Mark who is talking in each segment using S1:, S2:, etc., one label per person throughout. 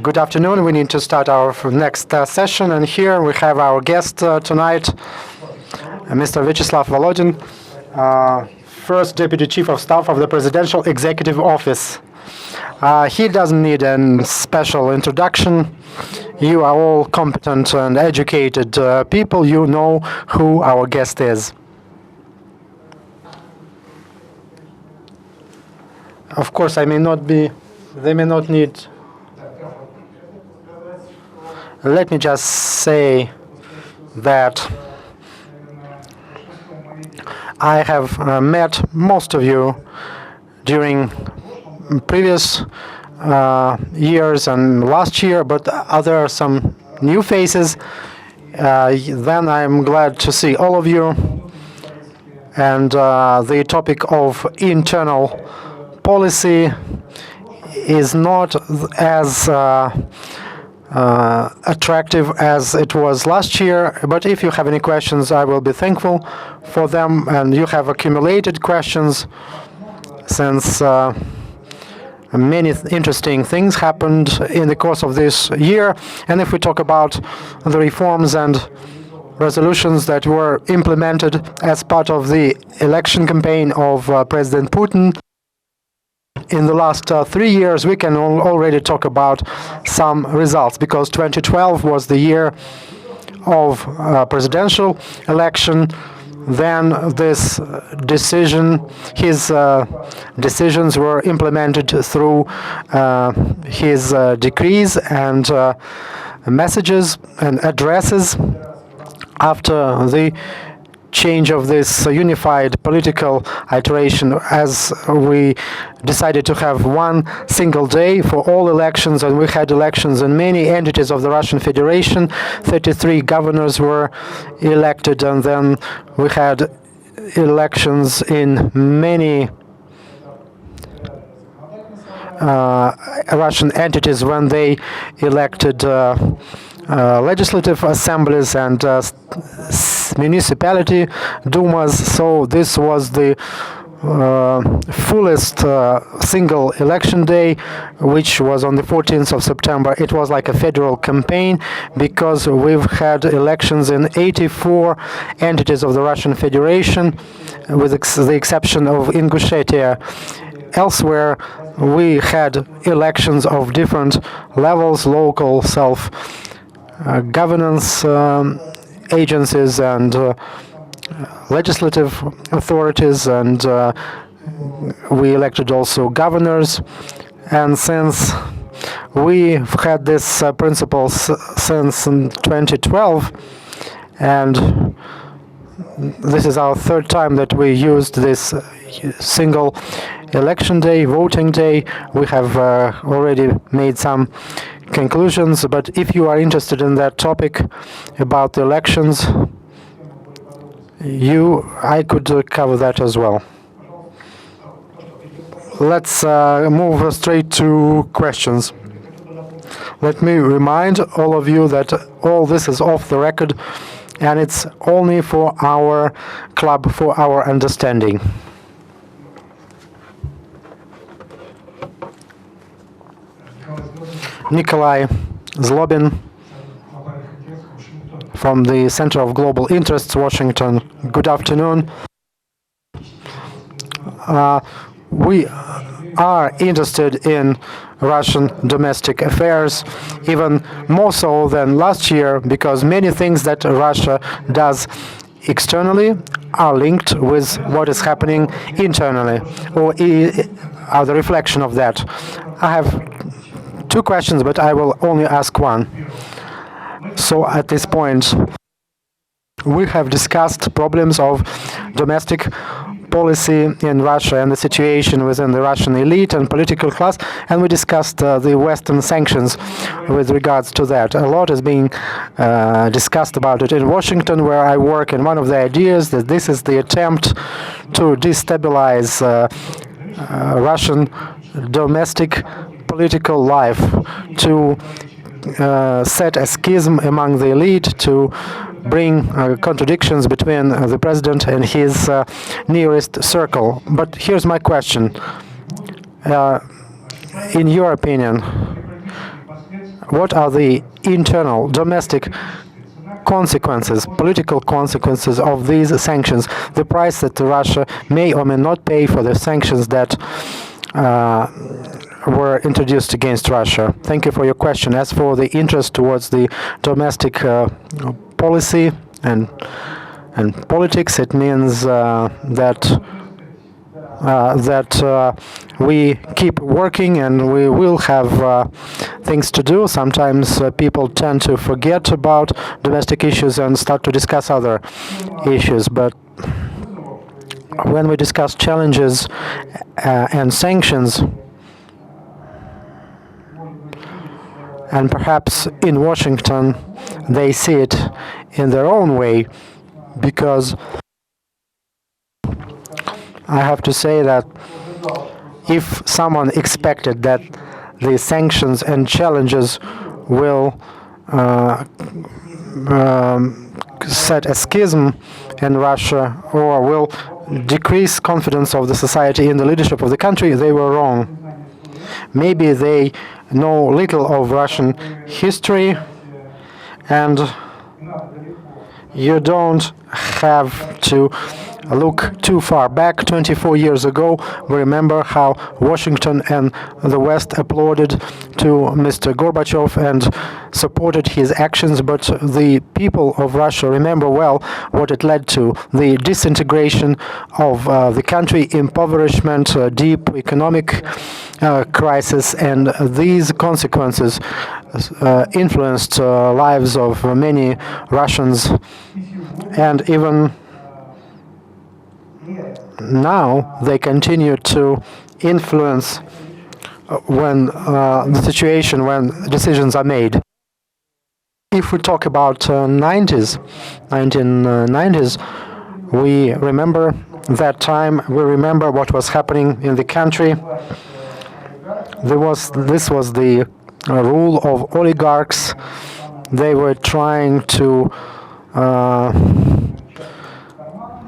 S1: Good afternoon. We need to start our next session, and here we have our guest tonight, Mr. Vячеслав Володин, First Deputy Chief of Staff of the Presidential Executive Office. He doesn't need a special introduction. You are all competent and educated people. You know who our guest is. Of course, they may not need. Let me just say that I have met most of you during previous years and last year, but there are some new faces. Then I'm glad to see all of you. And the topic of internal policy is not as attractive as it was last year, but if you have any questions, I will be thankful for them. And you have accumulated questions since many interesting things happened in the course of this year. And if we talk about the reforms and resolutions that were implemented as part of the election campaign of President Putin, in the last 3 years, we can already talk about some results, because 2012 was the year of presidential election. Then his decisions were implemented through his decrees and messages and addresses. After the change of this unified political iteration, as we decided to have one single day for all elections, and we had elections in many entities of the Russian Federation. 33 governors were elected, and then we had elections in many Russian entities when they elected legislative assemblies and municipality dumas. So this was the fullest single election day, which was on the 14th of September. It was like a federal campaign, because we've had elections in 84 entities of the Russian Federation, with the exception of Ingushetia. Elsewhere, we had elections of different levels, local self-governance agencies and legislative authorities, and we elected also governors. And since we've had this principle since 2012, and this is our third time that we used this single election day, voting day, we have already made some conclusions. But if you are interested in that topic about the elections, I could cover that as well. Let's move straight to questions. Let me remind all of you that all this is off the record, and it's only for our club, for our understanding. Nikolai Zlobin from the Center of Global Interests, Washington. Good afternoon. We are interested in Russian domestic affairs, even more so than last year, because many things that Russia does externally are linked with what is happening internally, or are the reflection of that. I have two questions, but I will only ask one. So at this point, we have discussed problems of domestic policy in Russia and the situation within the Russian elite and political class, and we discussed the Western sanctions with regards to that. A lot is being discussed about it in Washington, where I work, and one of the ideas that this is the attempt to destabilize Russian domestic political life, to set a schism among the elite, to bring contradictions between the president and his nearest circle. But here's my question. In your opinion, what are the internal, domestic consequences, political consequences of these sanctions, the price that Russia may or may not pay for the sanctions that were introduced against Russia. Thank you for your question. As for the interest towards the domestic policy and politics, it means that we keep working and we will have things to do. Sometimes people tend to forget about domestic issues and start to discuss other issues. But when we discuss challenges and sanctions, and perhaps in Washington they see it in their own way, because I have to say that if someone expected that the sanctions and challenges will set a schism in Russia or will decrease confidence of the society in the leadership of the country, they were wrong. Maybe they know little of Russian history, and you don't have to look too far back. 24 years ago, we remember how Washington and the West applauded to Mr. Gorbachev and supported his actions, but the people of Russia remember well what it led to: the disintegration of the country, impoverishment, deep economic crisis, and these consequences influenced lives of many Russians. And even now they continue to influence when the situation, when decisions are made. If we talk about 1990s, we remember that time, we remember what was happening in the country. This was the rule of oligarchs. They were trying to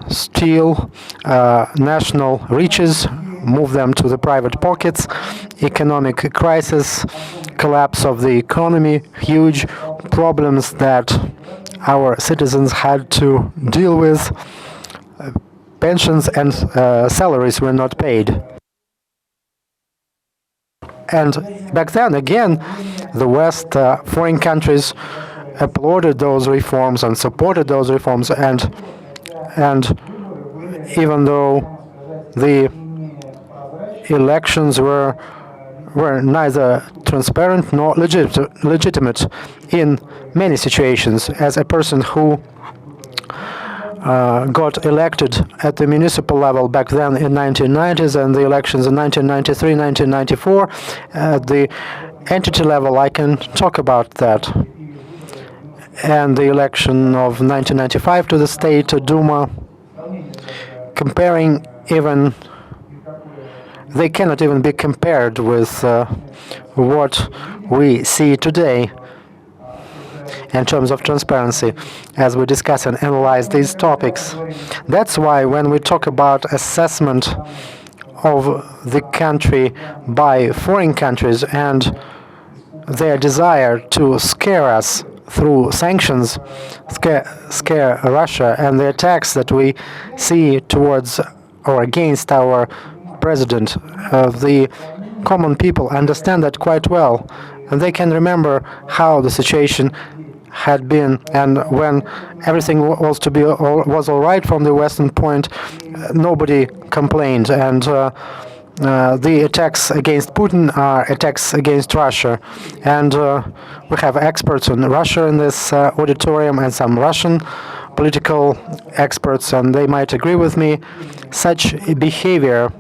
S1: steal national riches, move them to the private pockets. Economic crisis, collapse of the economy, huge problems that our citizens had to deal with. Pensions and salaries were not paid. And back then, again, the West, foreign countries applauded those reforms and supported those reforms, and even though the elections were neither transparent nor legitimate in many situations. As a person who got elected at the municipal level back then in 1990s, and the elections in 1993, 1994, at the entity level, I can talk about that. And the election of 1995 to the State Duma, comparing even, they cannot even be compared with what we see today in terms of transparency as we discuss and analyze these topics. That's why when we talk about assessment of the country by foreign countries and their desire to scare us through sanctions, scare Russia, and the attacks that we see towards or against our president, the common people understand that quite well, and they can remember how the situation had been, and when everything was all right from the Western point, nobody complained, and the attacks against Putin are attacks against Russia. And we have experts on Russia in this auditorium, and some Russian political experts, and they might agree with me. Such behavior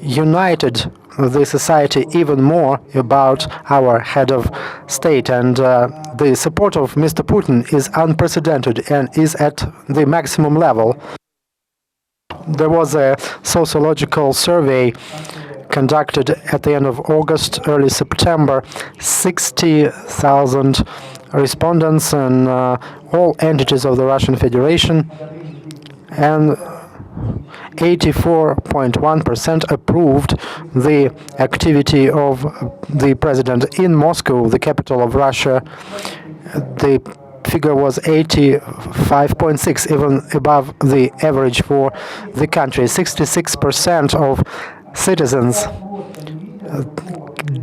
S1: united the society even more about our head of state, and the support of Mr. Putin is unprecedented and is at the maximum level. There was a sociological survey conducted at the end of August, early September. 60,000 respondents in all entities of the Russian Federation, and 84.1% approved the activity of the president in Moscow, the capital of Russia. The figure was 85.6, even above the average for the country. 66% of citizens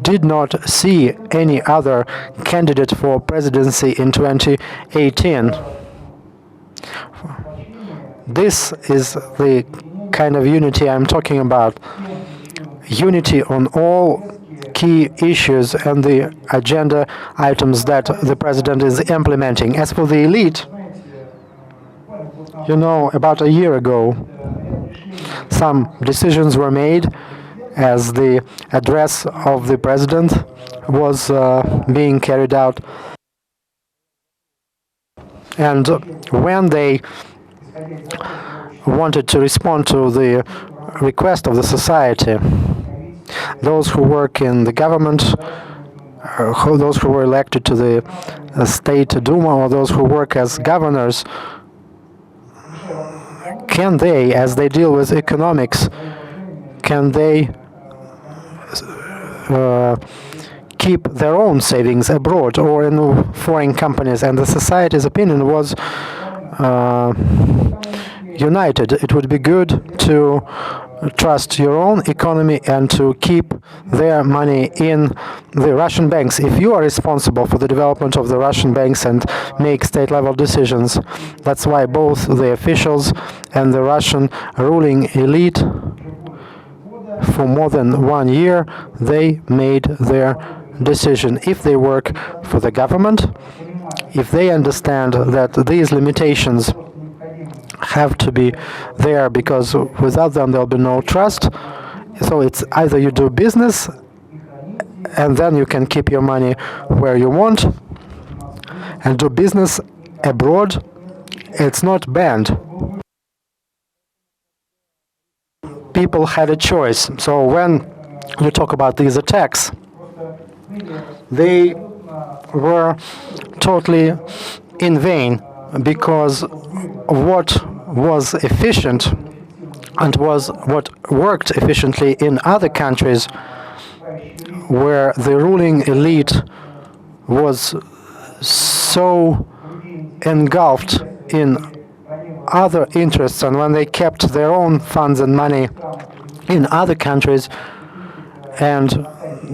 S1: did not see any other candidate for presidency in 2018. This is the kind of unity I'm talking about. Unity on all key issues and the agenda items that the president is implementing. As for the elite, you know, about a year ago, some decisions were made as the address of the president was being carried out. And when they wanted to respond to the request of the society, those who work in the government, those who were elected to the State Duma, or those who work as governors, can they, as they deal with economics, can they keep their own savings abroad or in foreign companies? And the society's opinion was united. It would be good to trust your own economy and to keep their money in the Russian banks. If you are responsible for the development of the Russian banks and make state-level decisions, that's why both the officials and the Russian ruling elite, for more than 1 year, they made their decision. If they work for the government, if they understand that these limitations have to be there because without them there'll be no trust, so it's either you do business and then you can keep your money where you want and do business abroad. It's not banned. People had a choice. So when you talk about these attacks, they were totally in vain, because what was efficient and what worked efficiently in other countries where the ruling elite was so engulfed in other interests, and when they kept their own funds and money in other countries, and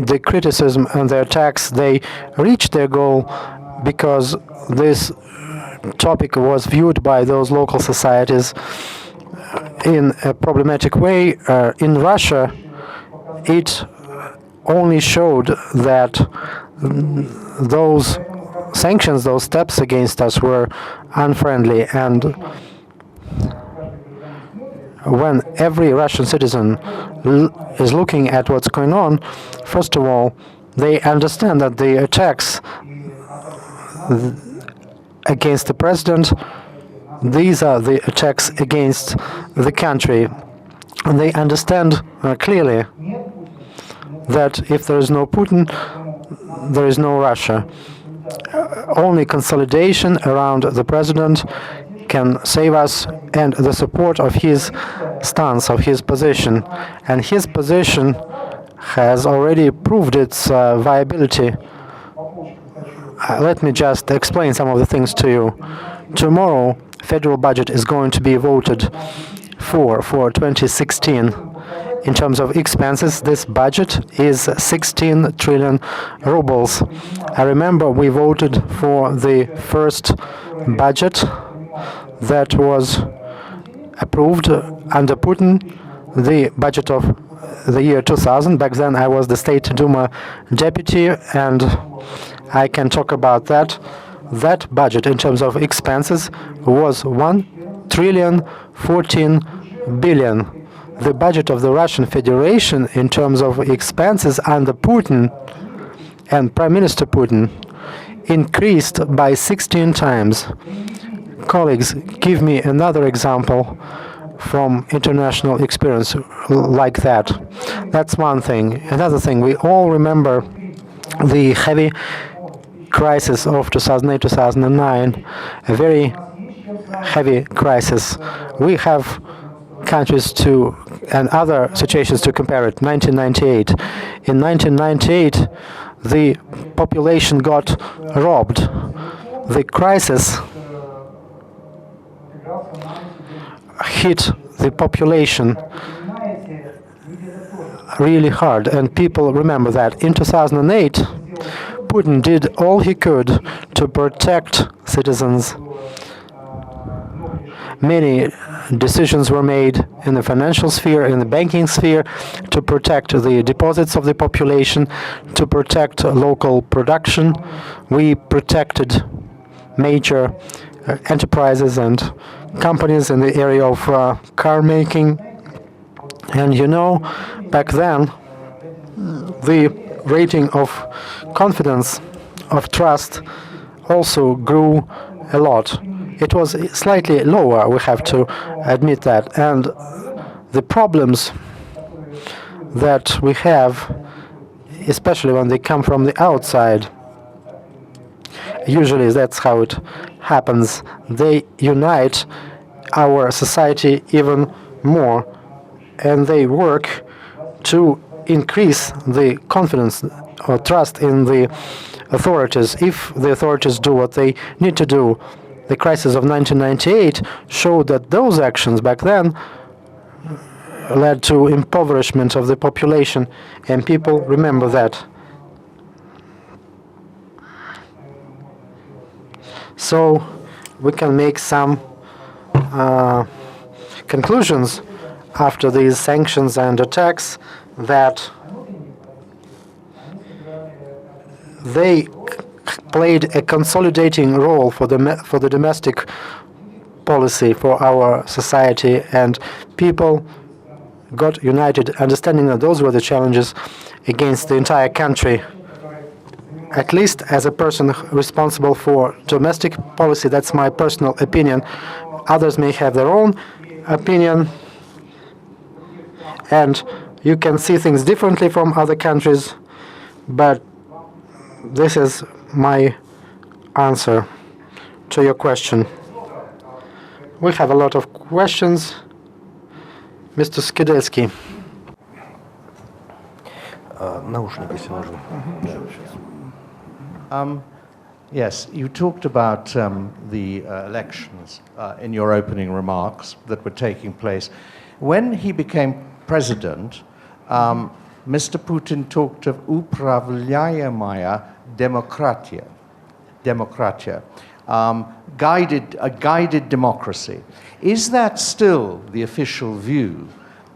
S1: the criticism and the attacks, they reached their goal because this topic was viewed by those local societies in a problematic way. In Russia, it only showed that those sanctions, those steps against us were unfriendly, and when every Russian citizen is looking at what's going on, first of all, they understand that the attacks against the president, these are the attacks against the country. And they understand clearly that if there is no Putin, there is no Russia. Only consolidation around the president can save us, and the support of his stance, of his position. And his position has already proved its viability. Let me just explain some of the things to you. Tomorrow, federal budget is going to be voted for 2016. In terms of expenses, this budget is 16 trillion rubles. I remember we voted for the first budget that was approved under Putin, the budget of the year 2000. Back then I was the State Duma deputy, and I can talk about that. That budget in terms of expenses was 1,014 billion. The budget of the Russian Federation in terms of expenses under Putin and Prime Minister Putin increased by 16 times. Colleagues, give me another example from international experience like that. That's one thing. Another thing, we all remember the heavy crisis of 2008-2009, a very heavy crisis. We have countries and other situations to compare it. 1998. In 1998, the population got robbed. The crisis hit the population really hard, and people remember that. In 2008, Putin did all he could to protect citizens. Many decisions were made in the financial sphere, in the banking sphere, to protect the deposits of the population, to protect local production. We protected major enterprises and companies in the area of car making. And you know, back then, the rating of confidence, of trust, also grew a lot. It was slightly lower, we have to admit that. And the problems that we have, especially when they come from the outside, usually that's how it happens. They unite our society even more, and they work to increase the confidence or trust in the authorities. If the authorities do what they need to do, the crisis of 1998 showed that those actions back then led to impoverishment of the population, and people remember that. So we can make some conclusions after these sanctions and attacks that they played a consolidating role for the domestic policy for our society, and people got united, understanding that those were the challenges against the entire country. At least as a person responsible for domestic policy, that's my personal opinion. Others may have their own opinion, and you can see things differently from other countries, but this is my answer to your question. We have a lot of questions. Mr. Skidelsky.
S2: Yes, you talked about the elections in your opening remarks that were taking place. When he became president, Mr. Putin talked of upravляемая demokratia, a guided democracy. Is that still the official view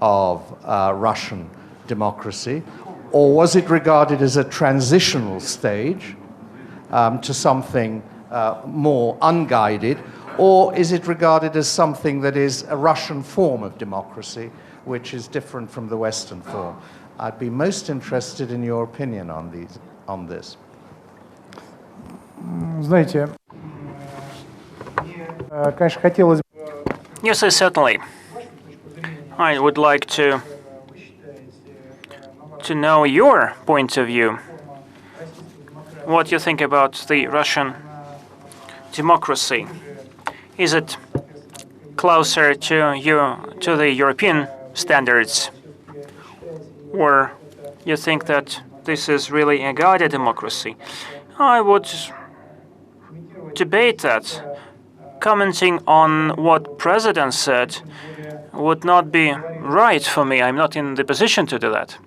S2: of Russian democracy, or was it regarded as a transitional stage to something more unguided, or is it regarded as something that is a Russian form of democracy, which is different from the Western form? I'd be most interested in your opinion on this.
S3: Знаете, конечно, хотелось бы...
S4: Yes, certainly. I would like to know your point of view. What you think about the Russian democracy? Is it closer to the European standards, or you think that this is really a guided democracy? I would debate that. Commenting on what President said would not be right for me. I'm not in the position to do that.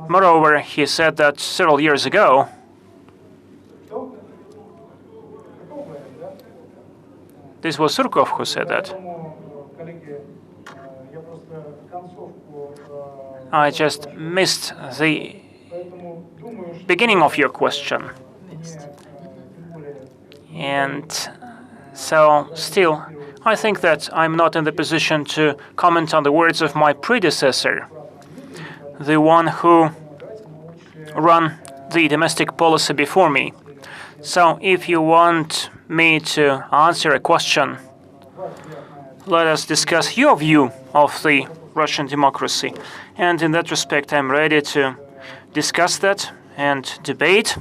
S4: Moreover, he said that several years ago. This was Surkov who said that. I just missed the beginning of your question. And so, still, I think that I'm not in the position to comment on the words of my predecessor, the one who ran the domestic policy before me. So, if you want me to answer a question, let us discuss your view of the Russian democracy. And in that respect, I'm ready to discuss that and debate.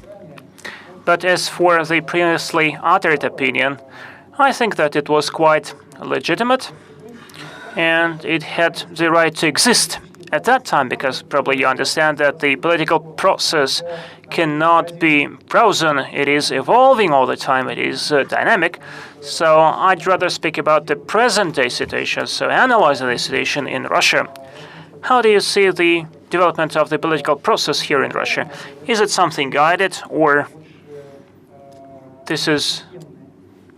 S4: But as for the previously uttered opinion, I think that it was quite legitimate. and it had the right to exist at that time, because probably you understand that the political process cannot be frozen. It is evolving all the time. It is dynamic. So I'd rather speak about the present-day situation, so analyzing the situation in Russia. How do you see the development of the political process here in Russia? Is it something guided, or this is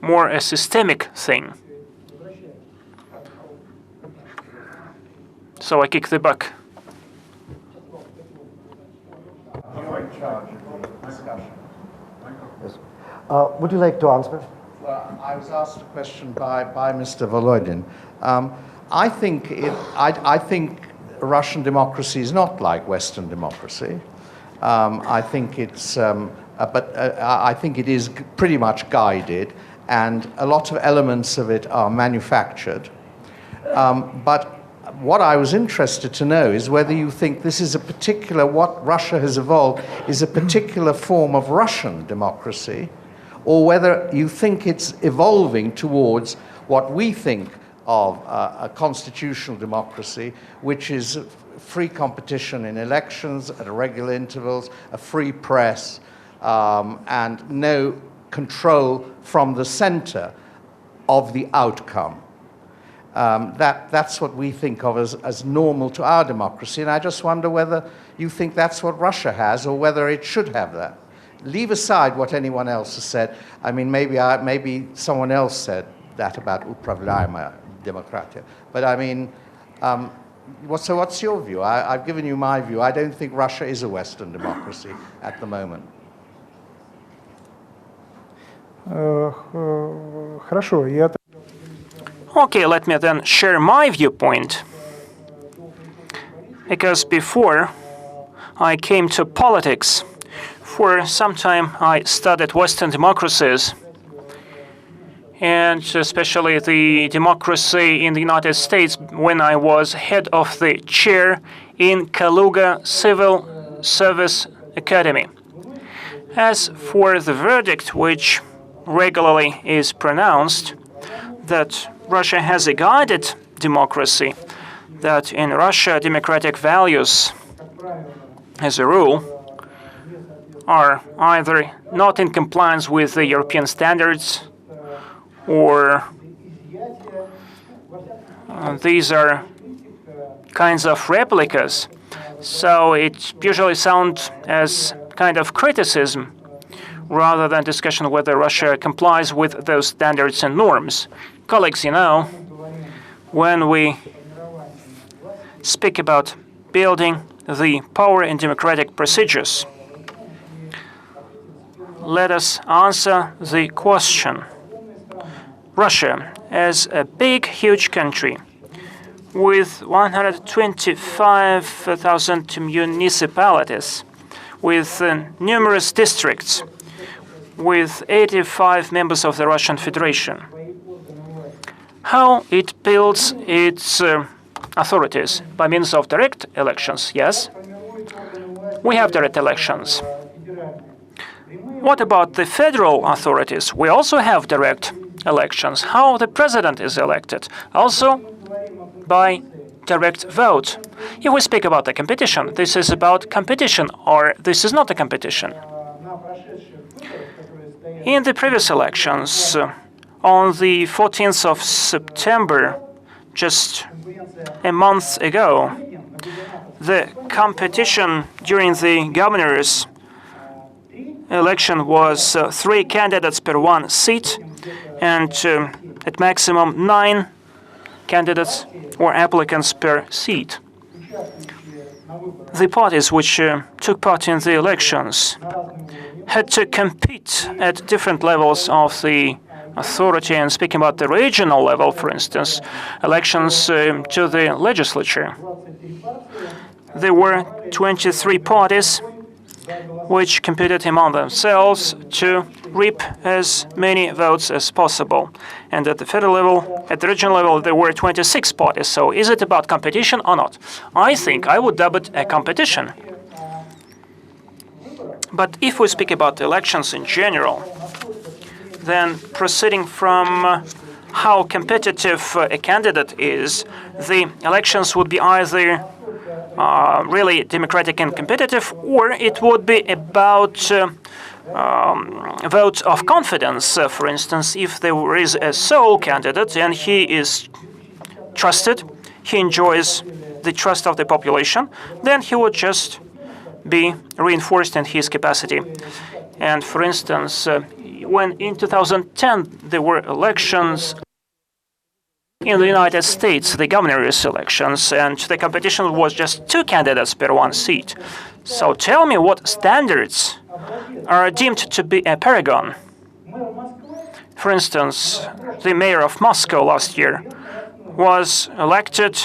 S4: more a systemic thing? So I kick the buck.
S2: You're in charge of the discussion.
S3: Yes. Would you like to answer?
S2: Well, I was asked a question by Mr. Volodin. I think Russian democracy is not like Western democracy. I think it's, I think it is pretty much guided, and a lot of elements of it are manufactured. But what I was interested to know is whether you think this is a particular, what Russia has evolved is a particular form of Russian democracy, or whether you think it's evolving towards what we think of a constitutional democracy, which is free competition in elections at regular intervals, a free press, and no control from the center of the outcome. That's what we think of as normal to our democracy, and I just wonder whether you think that's what Russia has, or whether it should have that. Leave aside what anyone else has said. I mean, maybe someone else said that about upravляемая демократия. But I mean, so what's your view? I've given you my view. I don't think Russia is a Western democracy at the moment.
S5: Хорошо, я...
S4: Okay, let me then share my viewpoint. Because before I came to politics, for some time I studied Western democracies, and especially the democracy in the United States when I was head of the chair in Kaluga Civil Service Academy. As for the verdict which regularly is pronounced, that Russia has a guided democracy, that in Russia democratic values, as a rule, are either not in compliance with the European standards, or these are kinds of replicas. So it usually sounds as kind of criticism rather than discussion whether Russia complies with those standards and norms. Colleagues, you know, when we speak about building the power in democratic procedures, let us answer the question. Russia, as a big, huge country with 125,000 municipalities, with numerous districts, with 85 members of the Russian Federation, how it builds its authorities? By means of direct elections, yes. We have direct elections. What about the federal authorities? We also have direct elections. How the president is elected? Also by direct vote. If we speak about the competition, this is about competition, or this is not a competition. In the previous elections, on the 14th of September, just a month ago, the competition during the governor's election was 3 candidates per 1 seat, and at maximum 9 candidates or applicants per seat. The parties which took part in the elections had to compete at different levels of the authority, and speaking about the regional level, for instance, elections to the legislature. There were 23 parties which competed among themselves to reap as many votes as possible. And at the federal level, at the regional level, there were 26 parties. So is it about competition or not? I think I would dub it a competition. But if we speak about the elections in general, then proceeding from how competitive a candidate is, the elections would be either really democratic and competitive, or it would be about vote of confidence. For instance, if there is a sole candidate and he is trusted, he enjoys the trust of the population, then he would just be reinforced in his capacity. And for instance, when in 2010 there were elections in the United States, the governor's elections, and the competition was just 2 candidates per 1 seat. So tell me what standards are deemed to be a paragon. For instance, the mayor of Moscow last year was elected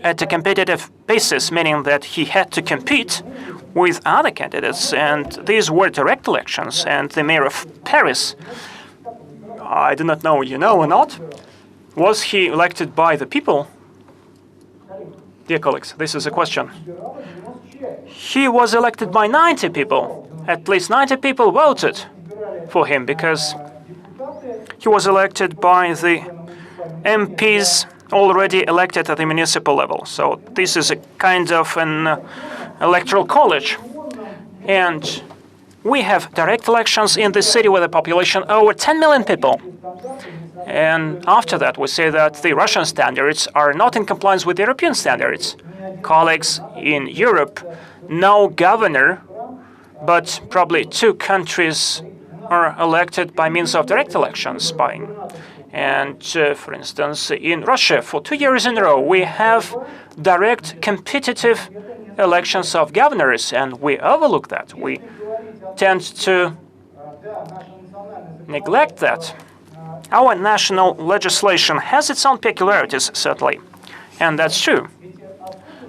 S4: at a competitive basis, meaning that he had to compete with other candidates, and these were direct elections. And the mayor of Paris, I do not know, you know or not, was he elected by the people? Dear colleagues, this is a question. He was elected by 90 people. At least 90 people voted for him because he was elected by the MPs already elected at the municipal level. So this is a kind of an electoral college. And we have direct elections in the city with a population over 10 million people. And after that, we say that the Russian standards are not in compliance with European standards. Colleagues, in Europe, no governor, but probably 2 countries are elected by means of direct elections. And for instance, in Russia, for 2 years in a row, we have direct competitive elections of governors, and we overlook that. We tend to neglect that. Our national legislation has its own peculiarities, certainly, and that's true.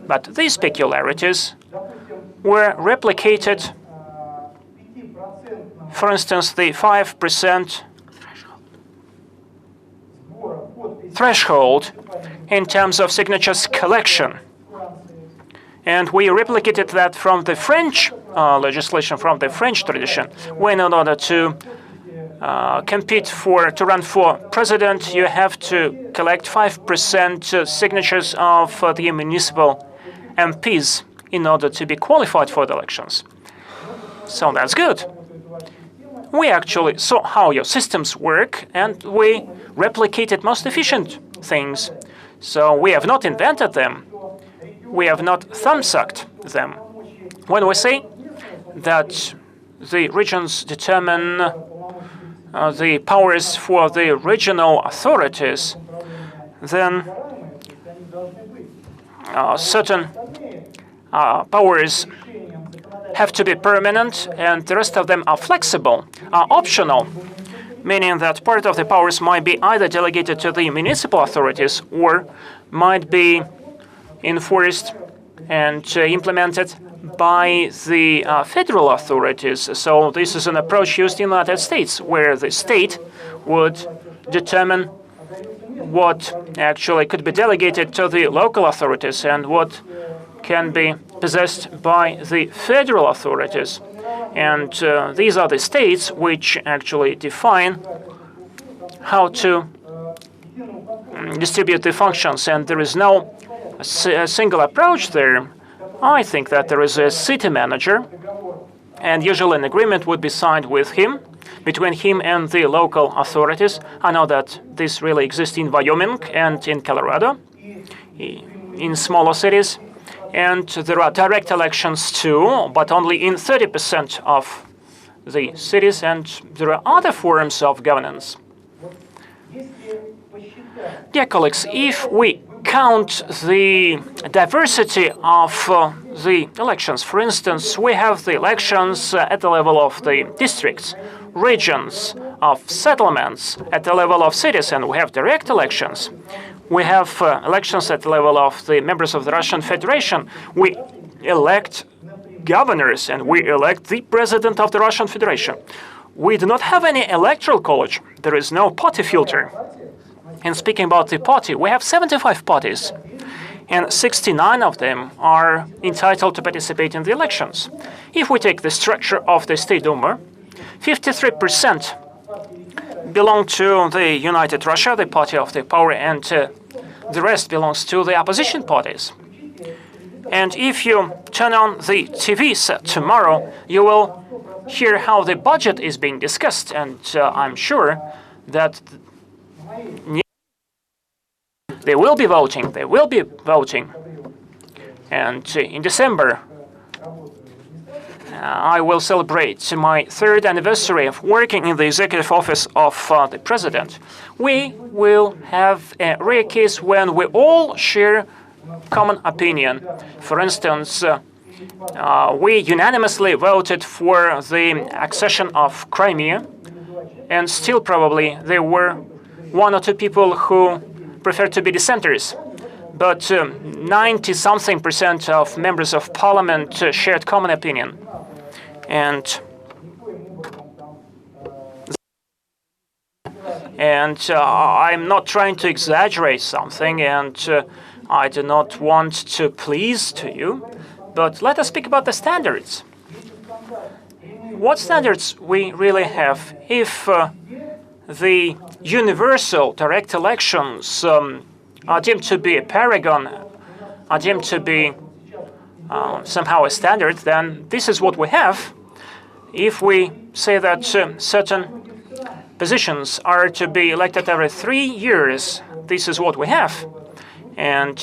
S4: But these peculiarities were replicated, for instance, the 5% threshold in terms of signatures collection. And we replicated that from the French legislation, from the French tradition, when in order to to run for president, you have to collect 5% signatures of the municipal MPs in order to be qualified for the elections. So that's good. We actually saw how your systems work, and we replicated most efficient things. So we have not invented them. We have not thumbsucked them. When we say that the regions determine the powers for the regional authorities, then certain powers have to be permanent, and the rest of them are flexible, are optional, meaning that part of the powers might be either delegated to the municipal authorities or might be enforced and implemented by the federal authorities. So this is an approach used in the United States, where the state would determine what actually could be delegated to the local authorities and what can be possessed by the federal authorities. And these are the states which actually define how to distribute the functions, and there is no single approach there. I think that there is a city manager, and usually an agreement would be signed with him, between him and the local authorities. I know that this really exists in Wyoming and in Colorado, in smaller cities. And there are direct elections too, but only in 30% of the cities, and there are other forms of governance. Dear colleagues, if we count the diversity of the elections, for instance, we have the elections at the level of the districts, regions, of settlements, at the level of cities, and we have direct elections. We have elections at the level of the members of the Russian Federation. We elect governors, and we elect the president of the Russian Federation. We do not have any electoral college. There is no party filter. And speaking about the party, we have 75 parties, and 69 of them are entitled to participate in the elections. If we take the structure of the State Duma, 53% belong to the United Russia, the party of the power, and the rest belongs to the opposition parties. And if you turn on the TV set tomorrow, you will hear how the budget is being discussed, and I'm sure that they will be voting. They will be voting. And in December, I will celebrate my 3rd anniversary of working in the executive office of the president. We will have a rare case when we all share common opinion. For instance, we unanimously voted for the accession of Crimea, and still probably there were 1 or 2 people who preferred to be dissenters. But 90-something% of members of parliament shared common opinion. And I'm not trying to exaggerate something, and I do not want to please to you, but let us speak about the standards. What standards we really have if the universal direct elections are deemed to be a paragon, are deemed to be somehow a standard, then this is what we have. If we say that certain positions are to be elected every 3 years, this is what we have. And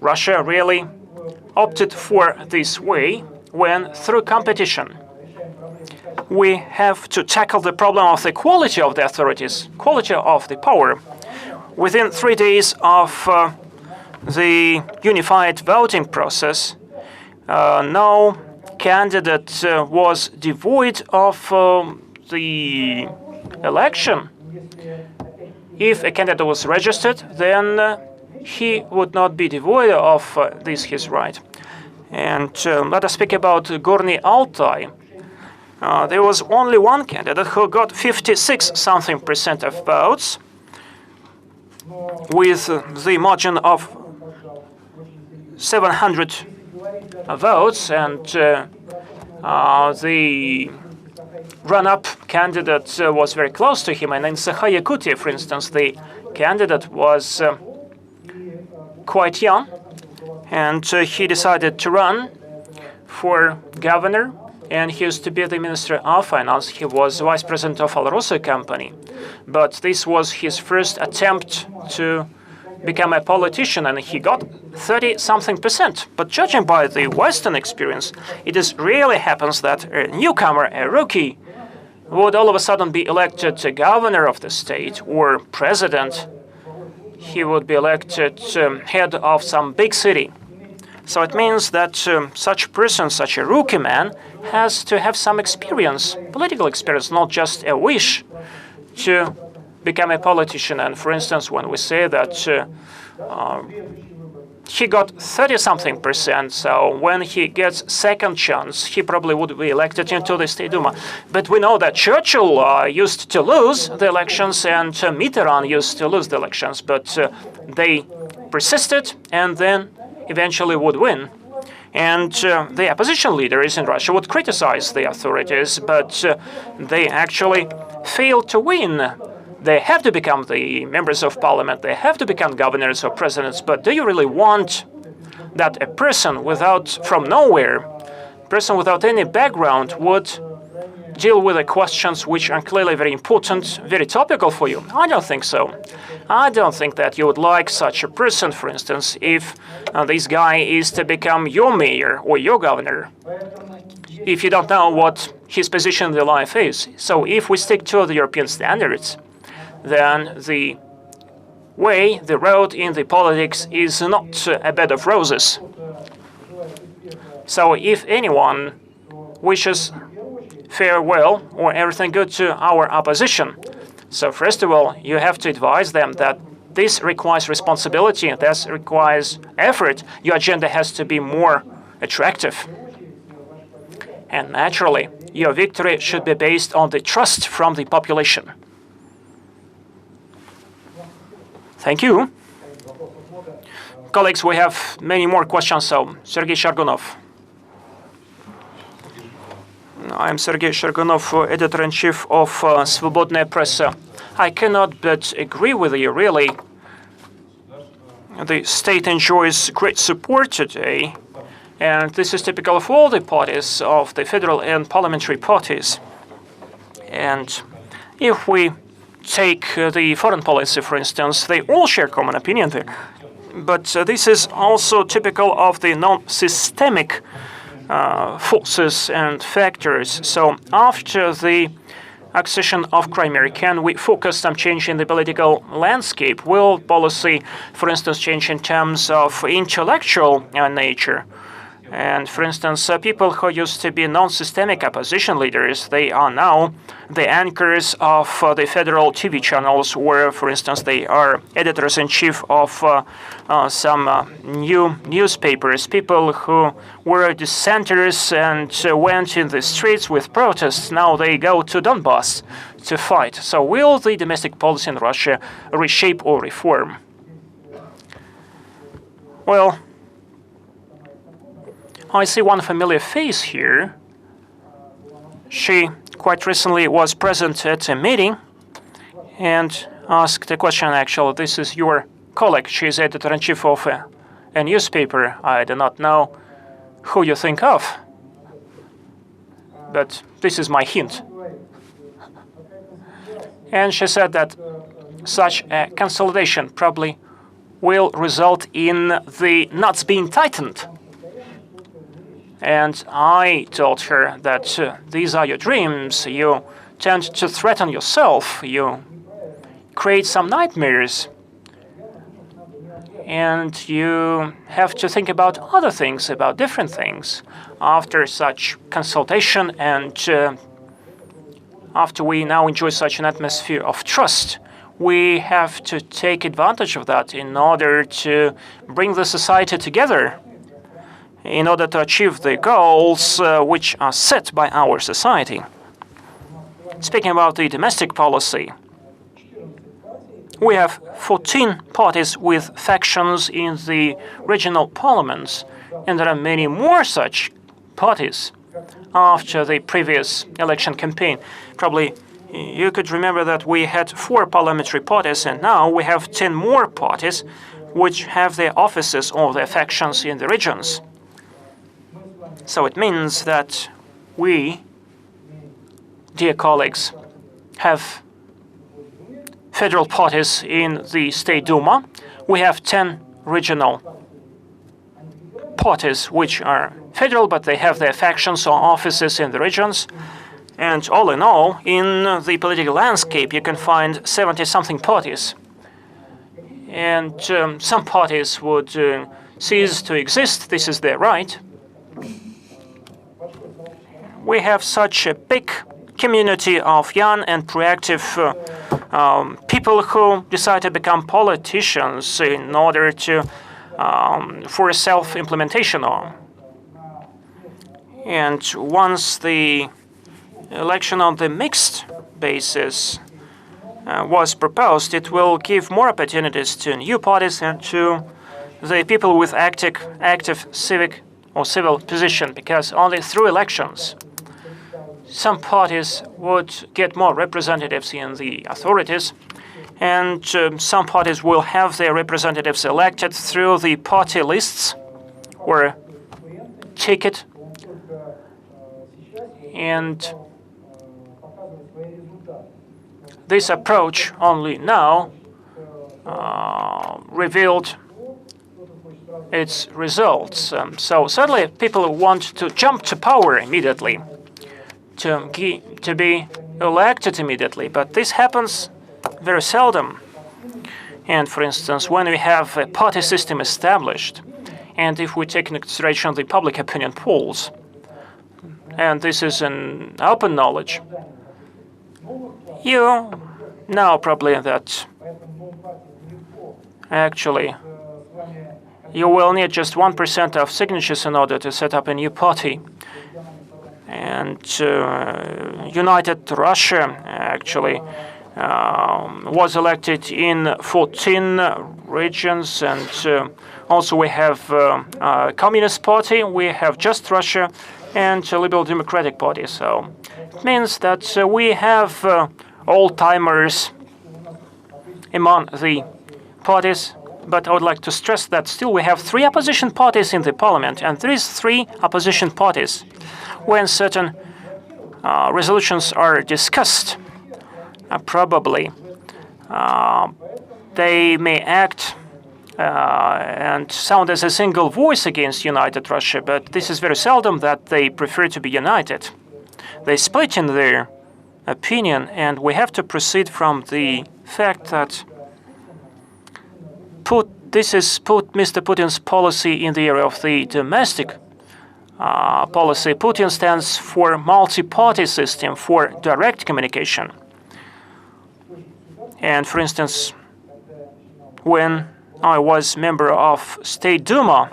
S4: Russia really opted for this way when, through competition, we have to tackle the problem of the quality of the authorities, quality of the power. Within 3 days of the unified voting process, no candidate was devoid of the election. If a candidate was registered, then he would not be devoid of his right. And let us speak about Gorny Altai. There was only 1 candidate who got 56-something% of votes, with the margin of 700 votes, and the run-up candidate was very close to him. And in Sakha-Yakutia, for instance, the candidate was quite young, and he decided to run for governor, and he used to be the Minister of Finance. He was vice president of Alrosa company. But this was his first attempt to become a politician, and he got 30-something%. But judging by the Western experience, it rarely happens that a newcomer, a rookie, would all of a sudden be elected governor of the state or president. He would be elected head of some big city. So it means that such a person, such a rookie man, has to have some experience, political experience, not just a wish to become a politician. And for instance, when we say that he got 30-something%, so when he gets second chance, he probably would be elected into the State Duma. But we know that Churchill used to lose the elections, and Mitterrand used to lose the elections, but they persisted and then eventually would win. And the opposition leaders in Russia would criticize the authorities, but they actually failed to win. They have to become the members of parliament, they have to become governors or presidents, but do you really want that a person from nowhere, person without any background, would deal with the questions which are clearly very important, very topical for you? I don't think so. I don't think that you would like such a person, for instance, if this guy is to become your mayor or your governor, if you don't know what his position in the life is. So if we stick to the European standards, then the way, the road in the politics is not a bed of roses. So if anyone wishes farewell or everything good to our opposition, so first of all, you have to advise them that this requires responsibility, this requires effort. Your agenda has to be more attractive. And naturally, your victory should be based on the trust from the population. Thank you. Colleagues, we have many more questions, so Sergei Shargunov. I'm Sergei Shargunov, editor-in-chief of Svobodная Pressa. I cannot but agree with you, really. The state enjoys great support today, and this is typical of all the parties, of the federal and parliamentary parties. And if we take the foreign policy, for instance, they all share common opinion there. But this is also typical of the non-systemic forces and factors. So after the accession of Crimea, can we focus some change in the political landscape? Will policy, for instance, change in terms of intellectual nature? And for instance, people who used to be non-systemic opposition leaders, they are now the anchors of the federal TV channels, where, for instance, they are editors-in-chief of some new newspapers. People who were dissenters and went in the streets with protests, now they go to Donbass to fight. So will the domestic policy in Russia reshape or reform? Well, I see one familiar face here. She quite recently was present at a meeting and asked a question, actually. This is your colleague. She is editor-in-chief of a newspaper. I do not know who you think of, but this is my hint. And she said that such a consolidation probably will result in the knots being tightened. And I told her that these are your dreams. You tend to threaten yourself. You create some nightmares. And you have to think about other things, about different things. After such consultation and after we now enjoy such an atmosphere of trust, we have to take advantage of that in order to bring the society together, in order to achieve the goals which are set by our society. Speaking about the domestic policy, we have 14 parties with factions in the regional parliaments, and there are many more such parties after the previous election campaign. Probably you could remember that we had 4 parliamentary parties, and now we have 10 more parties which have their offices or their factions in the regions. So it means that we, dear colleagues, have federal parties in the State Duma. We have 10 regional parties which are federal, but they have their factions or offices in the regions. And all in all, in the political landscape, you can find 70-something parties. And some parties would cease to exist. This is their right. We have such a big community of young and proactive people who decide to become politicians in order to for self-implementation. And once the election on the mixed basis was proposed, it will give more opportunities to new parties and to the people with active civic or civil position, because only through elections some parties would get more representatives in the authorities, and some parties will have their representatives elected through the party lists or ticket. And this approach only now revealed its results. So certainly people want to jump to power immediately, to be elected immediately, but this happens very seldom. And for instance, when we have a party system established, and if we take into consideration the public opinion polls, and this is an open knowledge, you know probably that actually you will need just 1% of signatures in order to set up a new party. And United Russia actually was elected in 14 regions, and also we have a Communist Party, we have Just Russia, and a Liberal Democratic Party. So it means that we have old-timers among the parties. But I would like to stress that still we have 3 opposition parties in the parliament, and these 3 opposition parties, when certain resolutions are discussed, probably they may act and sound as a single voice against united Russia, but this is very seldom that they prefer to be united. They split in their opinion, and we have to proceed from the fact that this is Mr. Putin's policy in the area of the domestic policy. Putin stands for multi-party system, for direct communication. And for instance, when I was member of State Duma,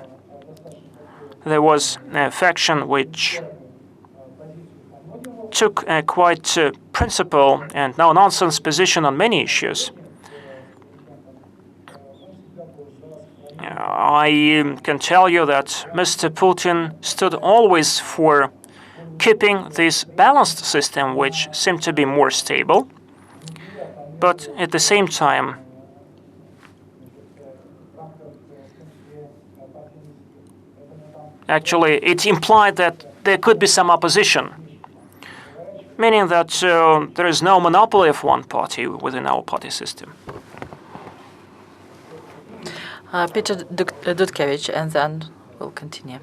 S4: there was a faction which took a quite principled and no-nonsense position on many issues. I can tell you that Mr. Putin stood always for keeping this balanced system, which seemed to be more stable, but at the same time, actually, it implied that there could be some opposition, meaning that there is no monopoly of one party within our party system.
S5: Peter Dudkevich, and then we'll continue.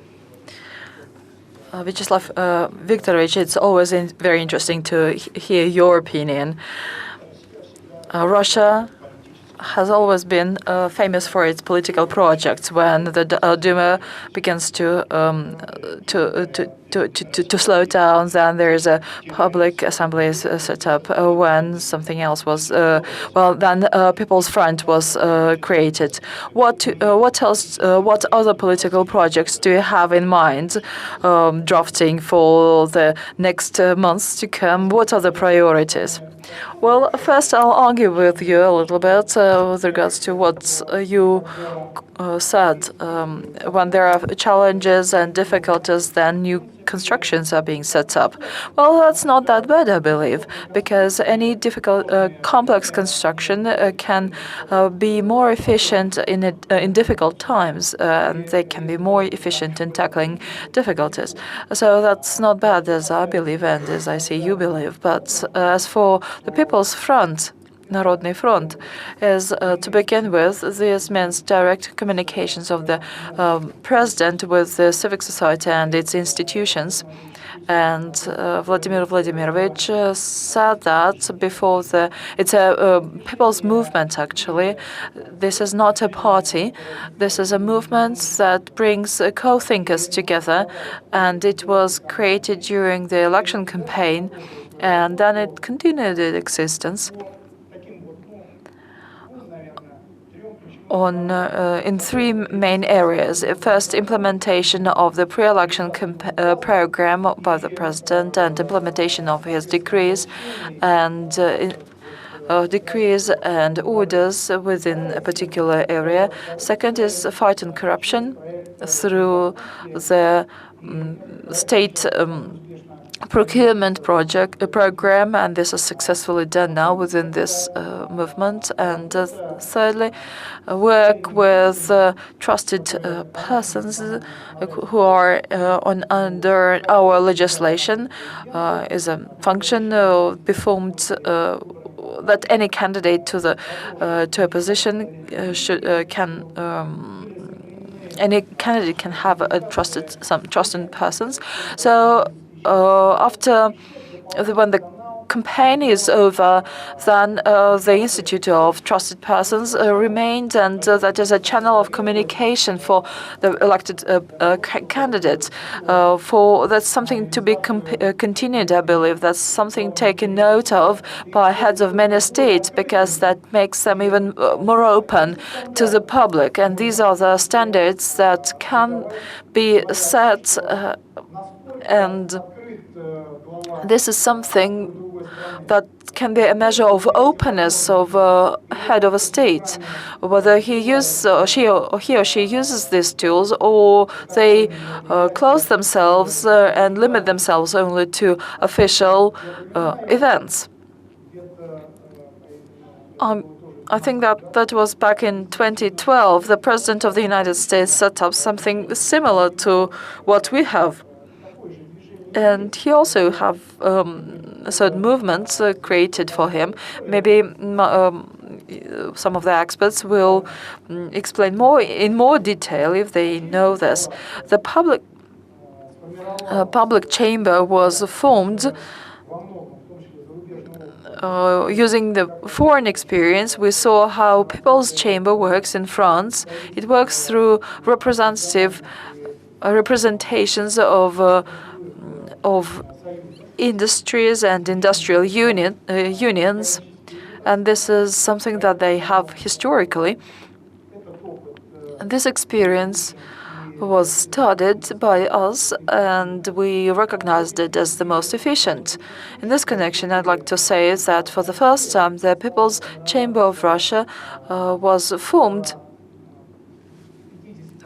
S5: Vyacheslav Viktorovich, it's always very interesting to hear your opinion. Russia has always been famous for its political projects. When the Duma begins to slow down, then there is a public assembly set up. When something else was, then People's Front was created. What other political projects do you have in mind, drafting for the next months to come? What are the priorities? Well, first I'll argue with you a little bit with regards to what you said. When there are challenges and difficulties, then new constructions are being set up. Well, that's not that bad, I believe, because any difficult, complex construction can be more efficient in difficult times, and they can be more efficient in tackling difficulties. So that's not bad, as I believe, and as I see you believe. But as for the People's Front, Народный Front, is to begin with, this means direct communications of the president with the civic society and its institutions. And Vladimir Vladimirovich said that before it's a people's movement, actually. This is not a party. This is a movement that brings co-thinkers together, and it was created during the election campaign, and then it continued its existence in 3 main areas. First, implementation of the pre-election program by the president and implementation of his decrees and orders within a particular area. Second is fighting corruption through the state procurement program, and this is successfully done now within this movement. And thirdly, work with trusted persons who are under our legislation is a function performed that any candidate to a position any candidate can have some trusted persons. So when the campaign is over, then the Institute of Trusted Persons remained, and that is a channel of communication for the elected candidates. That's something to be continued, I believe. That's something taken note of by heads of many states, because that makes them even more open to the public. And these are the standards that can be set, and this is something that can be a measure of openness of a head of a state, whether he or she uses these tools, or they close themselves and limit themselves only to official events. I think that was back in 2012. The President of the United States set up something similar to what we have. And he also have certain movements created for him. Maybe some of the experts will explain in more detail if they know this. The public chamber was formed using the foreign experience. We saw how People's Chamber works in France. It works through representations of industries and industrial unions, and this is something that they have historically. This experience was studied by us, and we recognized it as the most efficient. In this connection, I'd like to say that for the first time, the People's Chamber of Russia was formed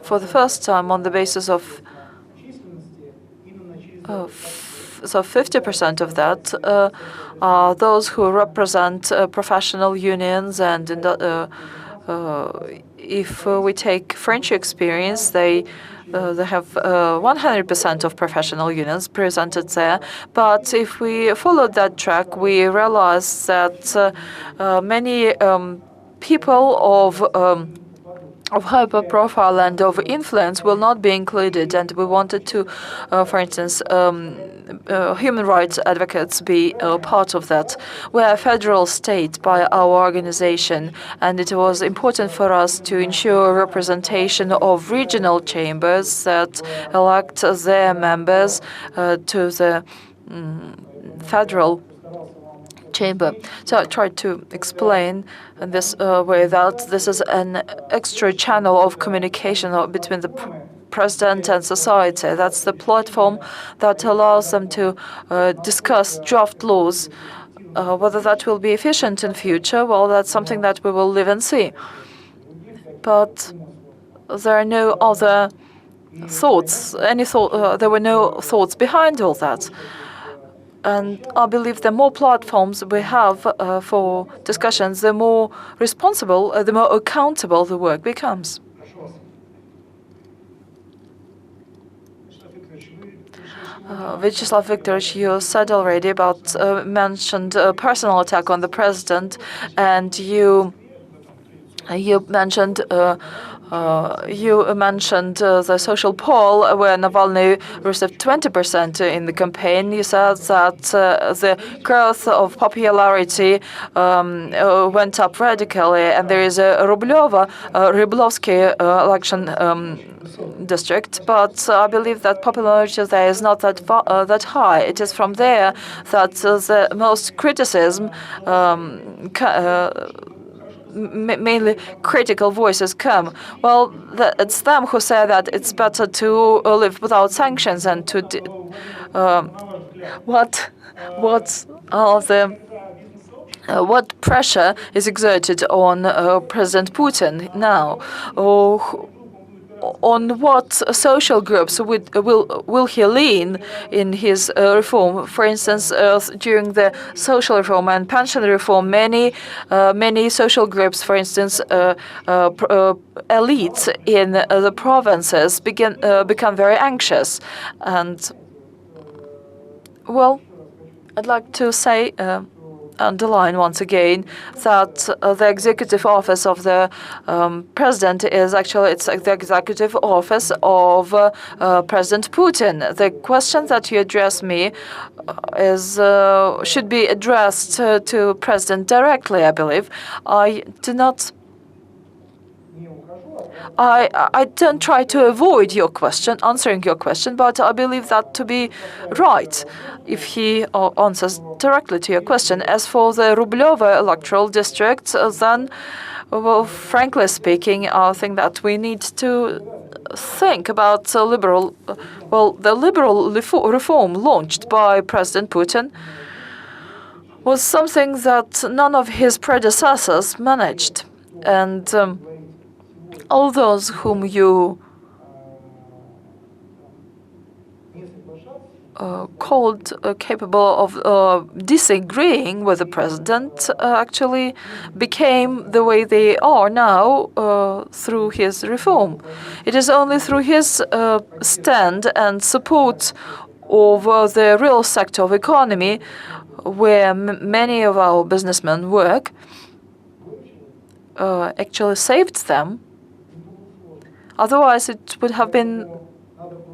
S5: for the first time on the basis of so 50% of that are those who represent professional unions, and if we take French experience, they have 100% of professional unions presented there. But if we follow that track, we realize that many people of hyper profile and of influence will not be included, and we wanted to, for instance, human rights advocates be part of that. We are a federal state by our organization, and it was important for us to ensure representation of regional chambers that elect their members to the federal chamber. So I tried to explain in this way that this is an extra channel of communication between the president and society. That's the platform that allows them to discuss draft laws. Whether that will be efficient in future, well, that's something that we will live and see. But there are no other thoughts. There were no thoughts behind all that. And I believe the more platforms we have for discussions, the more responsible, the more accountable the work becomes. Vyacheslav Viktorovich, you said already about mentioned personal attack on the president, and you mentioned the social poll where Navalny received 20% in the campaign. You said that the growth of popularity went up radically, and there is a Ryblovsky election district, but I believe that popularity there is not that high. It is from there that the most criticism mainly critical voices come. Well, it's them who say that it's better to live without sanctions and to what pressure is exerted on President Putin now? On what social groups will he lean in his reform? For instance, during the social reform and pension reform, many social groups, for instance, elites in the provinces become very anxious. And well, I'd like to say, underline once again, that the executive office of the president is actually the executive office of President Putin. The question that you address me should be addressed to President directly, I believe. I don't try to avoid answering your question, but I believe that to be right if he answers directly to your question. As for the Rublyova electoral district, then, well, frankly speaking, I think that we need to think about the liberal reform launched by President Putin was something that none of his predecessors managed. And all those whom you called capable of disagreeing with the president actually became the way they are now through his reform. It is only through his stand and support of the real sector of economy where many of our businessmen work actually saved them. Otherwise, it would have been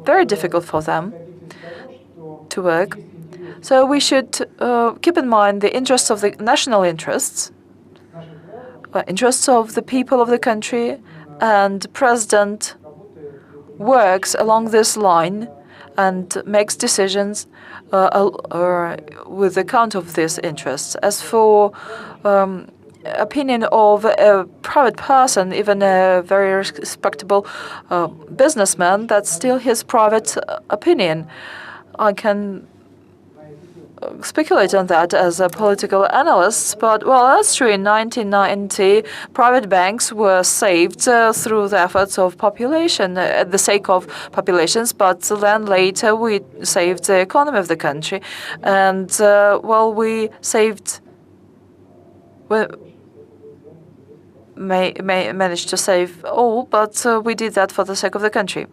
S5: very difficult for them to work. So we should keep in mind the interests of the national interests of the people of the country, and the president works along this line and makes decisions with account of these interests. As for opinion of a private person, even a very respectable businessman, that's still his private opinion. I can speculate on that as a political analyst, but well, that's true. In 1990, private banks were saved through the efforts of population, at the sake of populations, but then later we saved the economy of the country, and well, we saved. Managed to save all, but we did that for the sake of the country.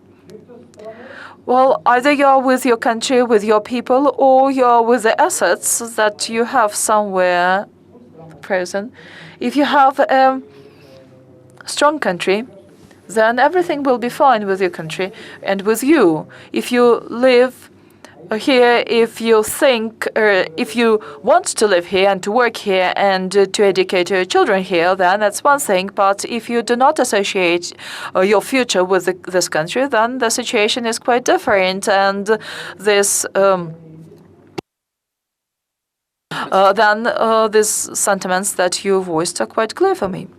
S5: Well, either you're with your country, with your people, or you're with the assets that you have somewhere present. If you have a strong country, then everything will be fine with your country and with you. If you live here, if you think, if you want to live here and to work here and to educate your children here, then that's one thing. But if you do not associate your future with this country, then the situation is quite different. And this, these sentiments that you voiced are quite clear for me.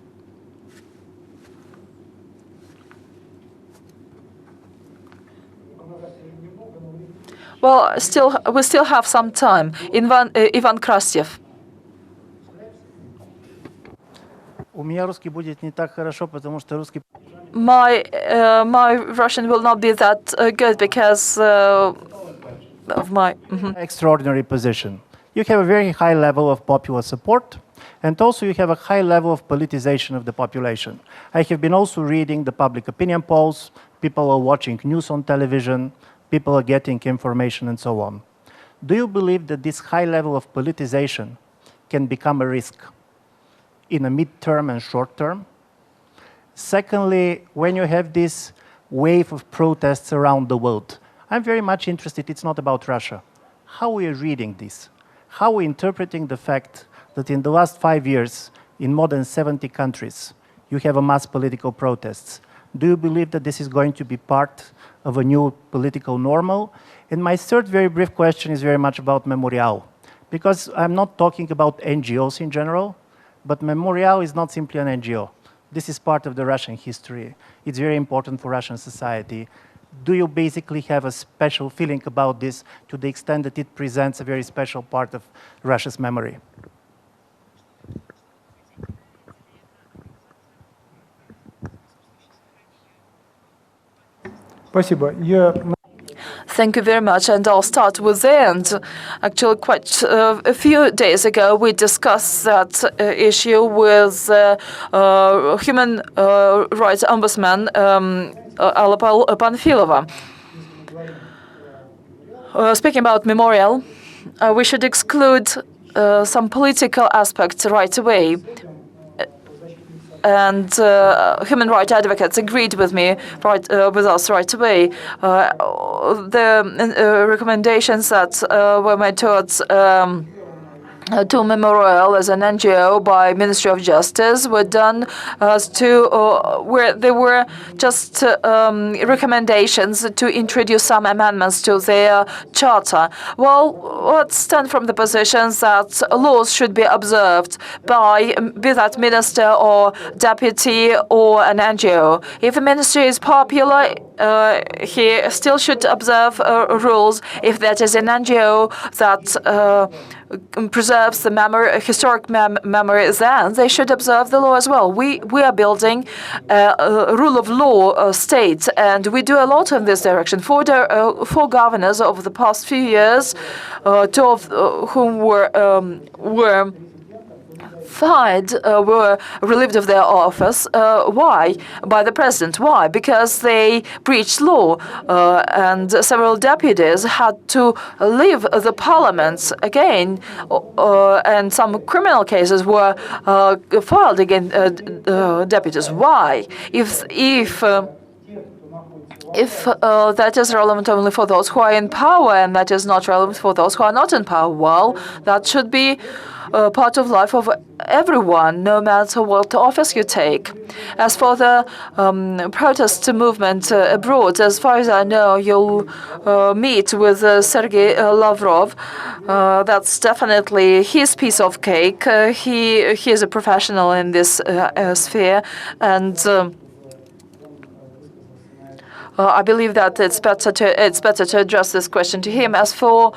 S5: Well, we still have some time. Ivan Krasyev. My Russian will not be that good because of my
S6: extraordinary position. You have a very high level of popular support, and also you have a high level of politicization of the population. I have been also reading the public opinion polls. People are watching news on television. People are getting information and so on. Do you believe that this high level of politicization can become a risk in a mid-term and short term? Secondly, when you have this wave of protests around the world, I'm very much interested, it's not about Russia. How we are reading this? How we are interpreting the fact that in the last 5 years, in more than 70 countries, you have a mass political protests? Do you believe that this is going to be part of a new political normal? And my third very brief question is very much about Memorial, because I'm not talking about NGOs in general, but Memorial is not simply an NGO. This is part of the Russian history. It's very important for Russian society. Do you basically have a special feeling about this to the extent that it presents a very special part of Russia's memory?
S5: Thank you very much, and I'll start with the end. Actually, quite a few days ago, we discussed that issue with Human Rights Ombudsman Alla Panfilova. Speaking about Memorial, we should exclude some political aspects right away. And human rights advocates agreed with me, with us right away. The recommendations that were made towards to Memorial as an NGO by Ministry of Justice were done as to where there were just recommendations to introduce some amendments to their charter. Well, let's stand from the positions that laws should be observed by be that minister or deputy or an NGO. If a ministry is popular, he still should observe rules. If that is an NGO that preserves the historic memory, then they should observe the law as well. We are building a rule of law state, and we do a lot in this direction. Four governors over the past few years, two of whom were fired, were relieved of their office. Why? By the president. Why? Because they breached law, and several deputies had to leave the parliament again, and some criminal cases were filed against deputies. Why? If that is relevant only for those who are in power and that is not relevant for those who are not in power, well, that should be part of life of everyone, no matter what office you take. As for the protest movement abroad, as far as I know, you'll meet with Sergei Lavrov. That's definitely his piece of cake. He is a professional in this sphere, and I believe that it's better to address this question to him. As for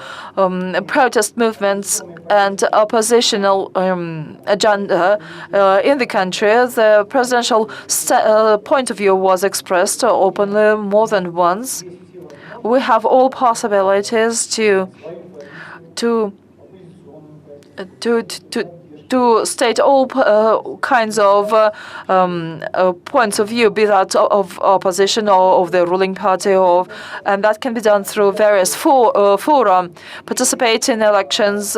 S5: protest movements and oppositional agenda in the country, the presidential point of view was expressed openly more than once. We have all possibilities to state all kinds of points of view, be that of opposition or of the ruling party, and that can be done through various fora. Participate in elections,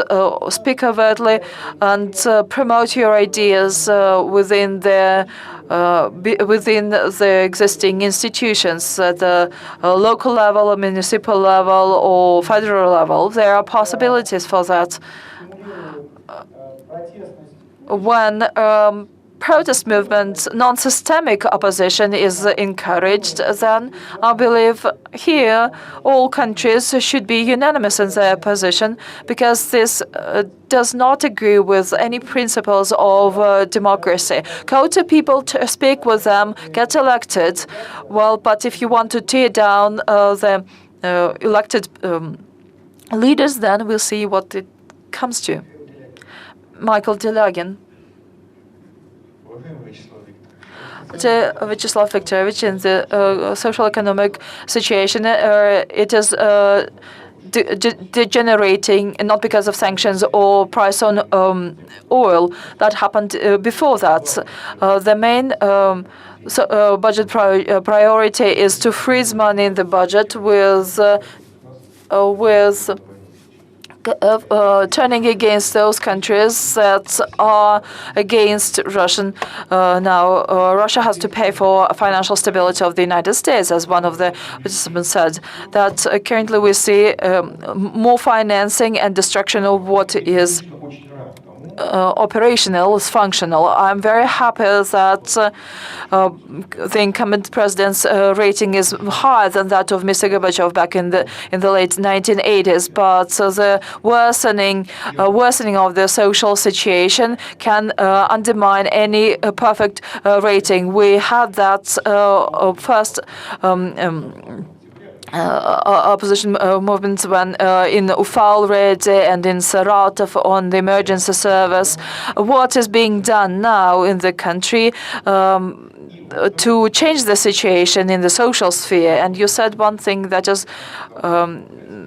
S5: speak overtly, and promote your ideas within the existing institutions at the local level, municipal level, or federal level. There are possibilities for that. When protest movement, non-systemic opposition is encouraged, then I believe here all countries should be unanimous in their position, because this does not agree with any principles of democracy. Go to people, to speak with them, get elected. Well, but if you want to tear down the elected leaders, then we'll see what it comes to. Michael Delagin. To Vyacheslav Viktorovich, in the social economic situation, it is degenerating, not because of sanctions or price on oil. That happened before that. The main budget priority is to freeze money in the budget with turning against those countries that are against Russian. Now, Russia has to pay for financial stability of the United States, as one of the participants said, that currently we see more financing and destruction of what is operational, is functional. I'm very happy that the incumbent president's rating is higher than that of Mr. Gorbachev back in the late 1980s. But the worsening of the social situation can undermine any perfect rating. We had that first. Opposition movements when in Ufal, Rede, and in Saratov on the emergency service. What is being done now in the country to change the situation in the social sphere? And you said one thing that is,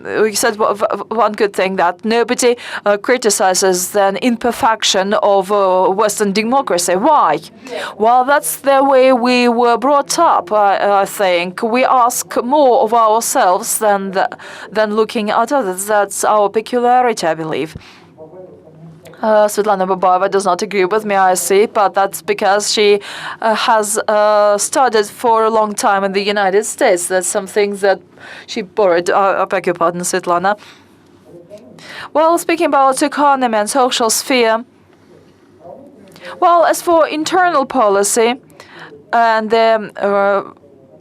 S5: you said one good thing, that nobody criticizes the imperfection of Western democracy. Why? Well, that's the way we were brought up. I think we ask more of ourselves than looking at others. That's our peculiarity, I believe. Svetlana Babaeva does not agree with me, I see, but that's because she has studied for a long time in the United States. That's something that she borrowed. I beg your pardon, Svetlana. Well, speaking about economy and social sphere, well, as for internal policy and the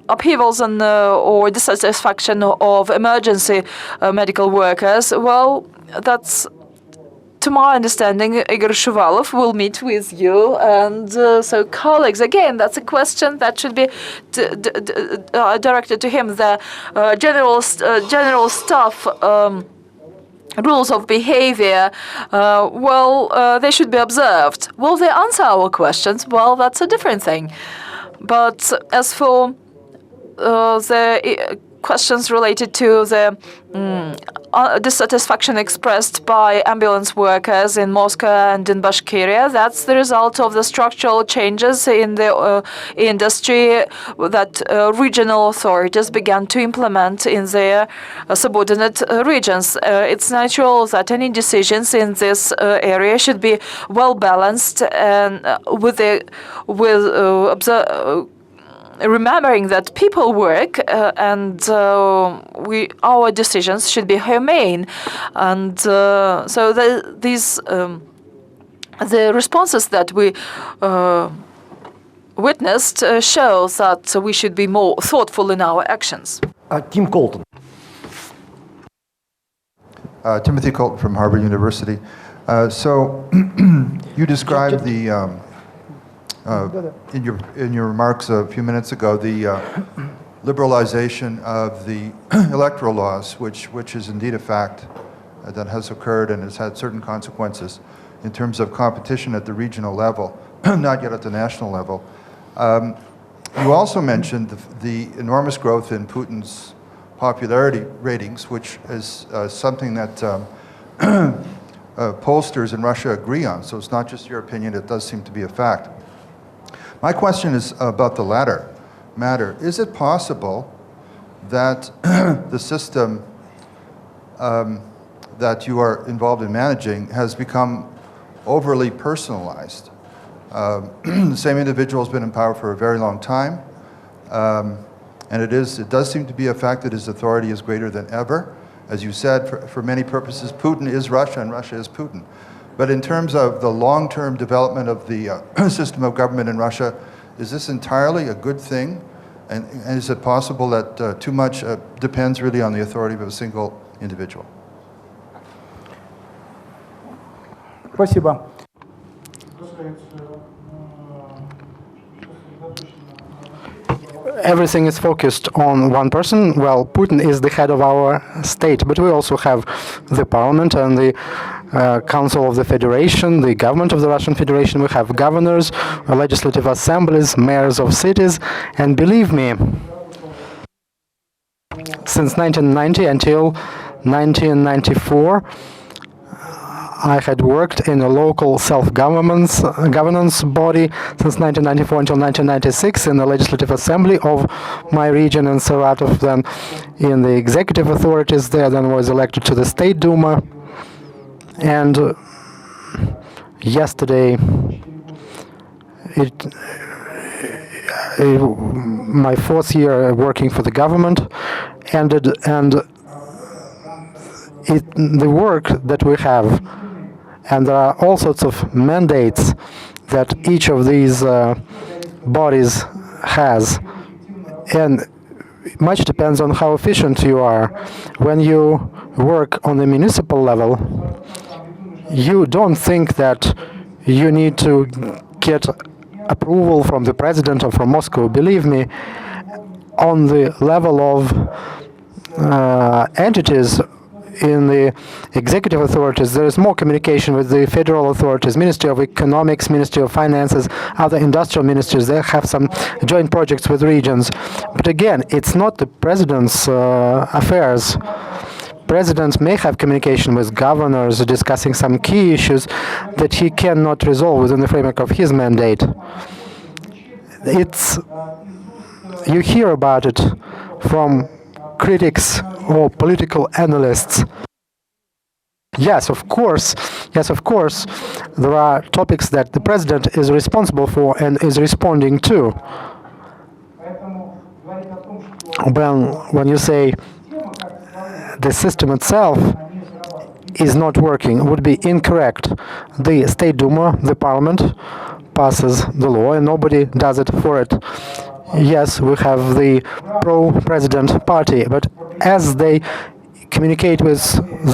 S5: upheavals and or dissatisfaction of emergency medical workers, well, that's to my understanding, Igor Shuvalov will meet with you. And so, colleagues, again, that's a question that should be directed to him. The general staff rules of behavior, they should be observed. Will they answer our questions? Well, that's a different thing. But as for the questions related to the dissatisfaction expressed by ambulance workers in Moscow and in Bashkiria, that's the result of the structural changes in the industry that regional authorities began to implement in their subordinate regions. It's natural that any decisions in this area should be well balanced and remembering that people work and our decisions should be humane, and so the responses that we witnessed shows that we should be more thoughtful in our actions.
S3: Tim Colton.
S7: Timothy Colton from Harvard University. So you described in your remarks a few minutes ago, the liberalization of the electoral laws, which is indeed a fact that has occurred and has had certain consequences in terms of competition at the regional level, not yet at the national level. You also mentioned the enormous growth in Putin's popularity ratings, which is something that pollsters in Russia agree on. So it's not just your opinion, it does seem to be a fact. My question is about the latter matter. Is it possible that the system that you are involved in managing has become overly personalized? The same individual has been in power for a very long time, and it does seem to be a fact that his authority is greater than ever. As you said, for many purposes, Putin is Russia and Russia is Putin. But in terms of the long-term development of the system of government in Russia, is this entirely a good thing? And is it possible that too much depends really on the authority of a single individual?
S8: Спасибо.
S1: Everything is focused on one person. Well, Putin is the head of our state, but we also have the parliament and the Council of the Federation, the government of the Russian Federation. We have governors, legislative assemblies, mayors of cities, and believe me, since 1990 until 1994, I had worked in a local self-governance body since 1994 until 1996 in the Legislative Assembly of my region in Saratov, then in the executive authorities there, then was elected to the State Duma. And yesterday, my fourth year working for the government ended, and the work that we have, and there are all sorts of mandates that each of these bodies has, and much depends on how efficient you are. When you work on the municipal level, you don't think that you need to get approval from the president or from Moscow. Believe me, on the level of entities in the executive authorities, there is more communication with the federal authorities, Ministry of Economics, Ministry of Finances, other industrial ministries. They have some joint projects with regions. But again, it's not the president's affairs. President may have communication with governors discussing some key issues that he cannot resolve within the framework of his mandate. You hear about it from critics or political analysts. Yes, of course, there are topics that the president is responsible for and is responding to. When you say the system itself is not working, would be incorrect. The State Duma, the parliament, passes the law and nobody does it for it. Yes, we have the pro-president party, but as they communicate with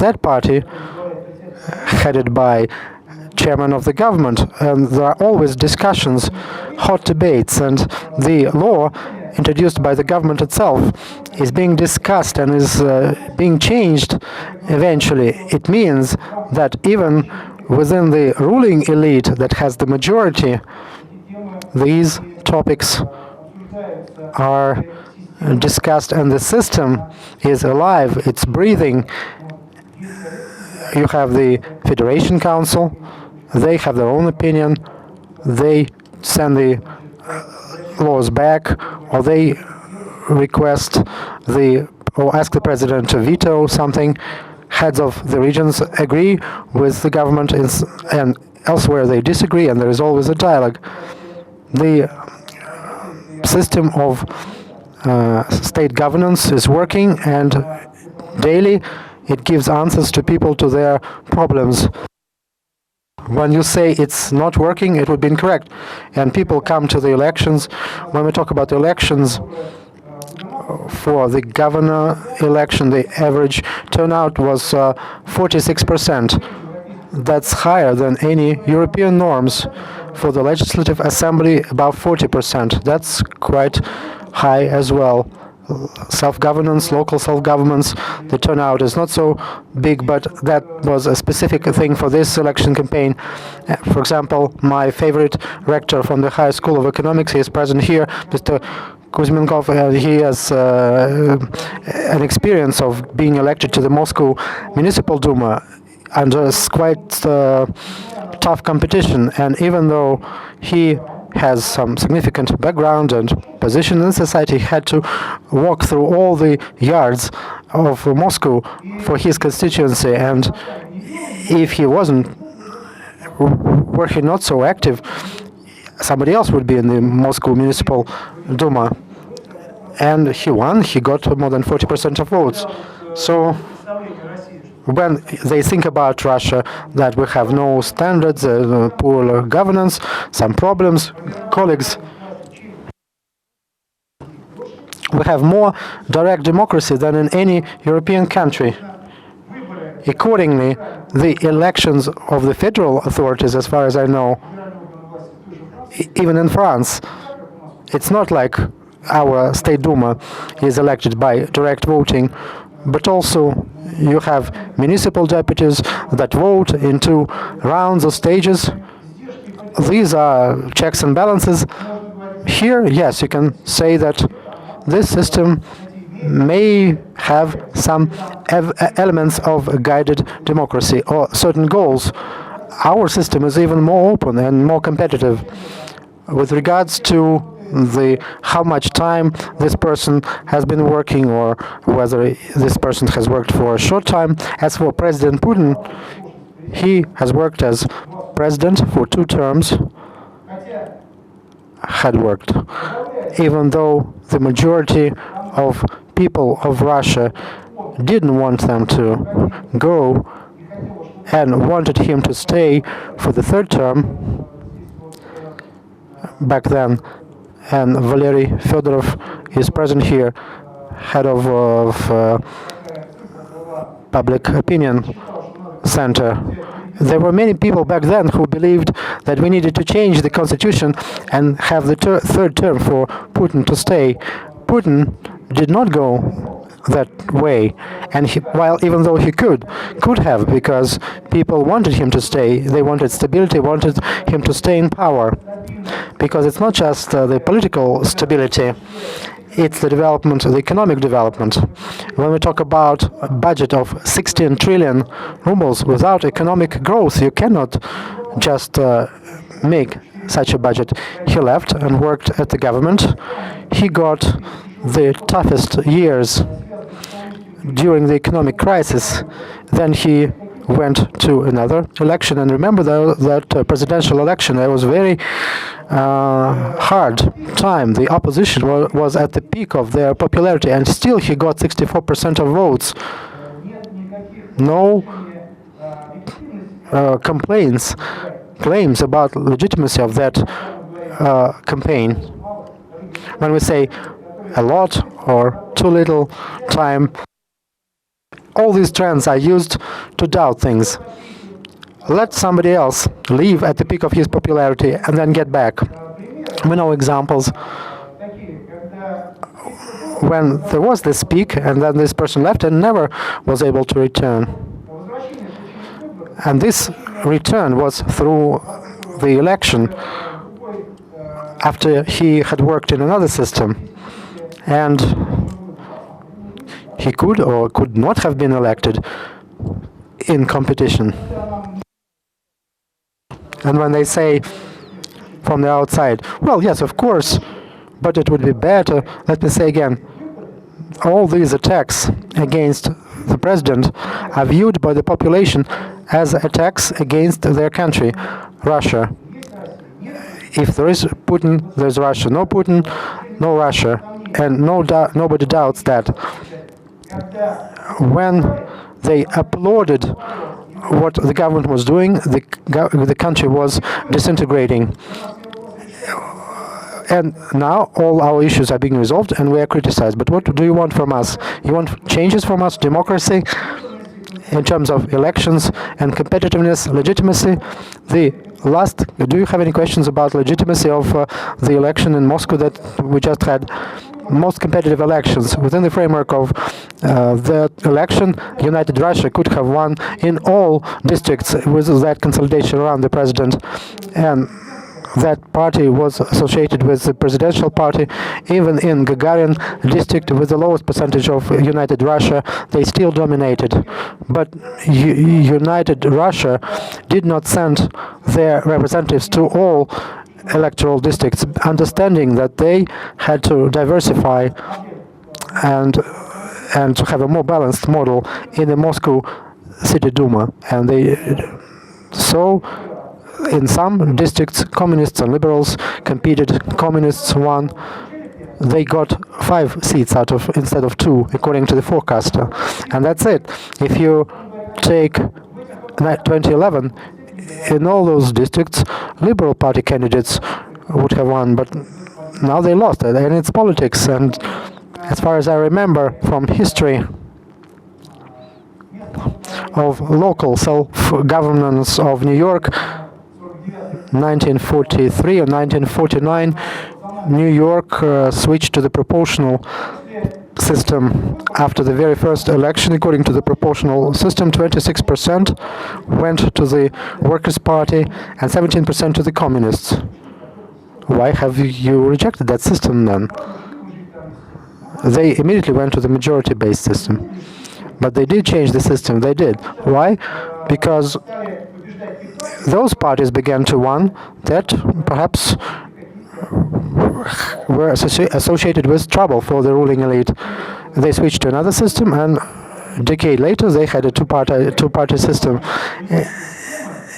S1: that party, headed by chairman of the government, and there are always discussions, hot debates, and the law introduced by the government itself is being discussed and is being changed eventually. It means that even within the ruling elite that has the majority, these topics are discussed and the system is alive, it's breathing. You have the Federation Council, they have their own opinion, they send the laws back, or they request or ask the president to veto something. Heads of the regions agree with the government, and elsewhere they disagree, and there is always a dialogue. The system of state governance is working, and daily it gives answers to people to their problems. When you say it's not working, it would be incorrect. And people come to the elections. When we talk about the elections, for the governor election, the average turnout was 46%. That's higher than any European norms. For the Legislative Assembly, about 40%. That's quite high as well. Self-governance, local self-governments, the turnout is not so big, but that was a specific thing for this election campaign. For example, my favorite rector from the High School of Economics, he is present here, Mr. Kuzmenkov. He has an experience of being elected to the Moscow Municipal Duma under quite tough competition, and even though he has some significant background and position in society, he had to walk through all the yards of Moscow for his constituency, and if he were he not so active, somebody else would be in the Moscow Municipal Duma. And he won, he got more than 40% of votes. So when they think about Russia, that we have no standards, poor governance, some problems, colleagues, we have more direct democracy than in any European country. Accordingly, the elections of the federal authorities, as far as I know, even in France, it's not like our State Duma is elected by direct voting, but also you have municipal deputies that vote in 2 rounds or stages. These are checks and balances. Here, yes, you can say that this system may have some elements of guided democracy or certain goals. Our system is even more open and more competitive with regards to how much time this person has been working, or whether this person has worked for a short time. As for President Putin, he has worked as president for 2 terms, had worked, even though the majority of people of Russia didn't want them to go and wanted him to stay for the 3rd term back then. And Valery Fedorov is present here, head of Public Opinion Center. There were many people back then who believed that we needed to change the constitution and have the 3rd term for Putin to stay. Putin did not go that way, and even though he could have, because people wanted him to stay, they wanted stability, wanted him to stay in power. Because it's not just the political stability, it's the development, the economic development. When we talk about a budget of 16 trillion rubles, without economic growth, you cannot just make such a budget. He left and worked at the government. He got the toughest years during the economic crisis. Then he went to another election, and remember that presidential election, that was very hard time. The opposition was at the peak of their popularity, and still he got 64% of votes. No claims about legitimacy of that campaign. When we say a lot or too little time, all these trends are used to doubt things. let somebody else leave at the peak of his popularity and then get back. We know examples when there was this peak and then this person left and never was able to return. And this return was through the election after he had worked in another system. And he could or could not have been elected in competition. And when they say from the outside, well, yes, of course, but it would be better, let me say again, all these attacks against the president are viewed by the population as attacks against their country, Russia. If there is Putin, there's Russia. No Putin, no Russia. And nobody doubts that. When they applauded what the government was doing, the country was disintegrating. And now all our issues are being resolved and we are criticized. But what do you want from us? You want changes from us, democracy, in terms of elections and competitiveness, legitimacy? Do you have any questions about legitimacy of the election in Moscow that we just had? Most competitive elections. Within the framework of the election, United Russia could have won in all districts with that consolidation around the president. And that party was associated with the presidential party. Even in Gagarin district, with the lowest percentage of United Russia, they still dominated. But United Russia did not send their representatives to all electoral districts, understanding that they had to diversify and to have a more balanced model in the Moscow City Duma. And in some districts, communists and liberals competed. Communists won. They got 5 seats instead of 2, according to the forecaster. And that's it. If you take 2011, in all those districts, Liberal Party candidates would have won, but now they lost it, and it's politics. And as far as I remember from history of local self-governance of New York, 1943 or 1949, New York switched to the proportional system. After the very first election, according to the proportional system, 26% went to the Workers' Party and 17% to the Communists. Why have you rejected that system then? They immediately went to the majority-based system. But they did change the system, they did. Why? Because those parties began to win that perhaps were associated with trouble for the ruling elite. They switched to another system, and a decade later they had a two-party system.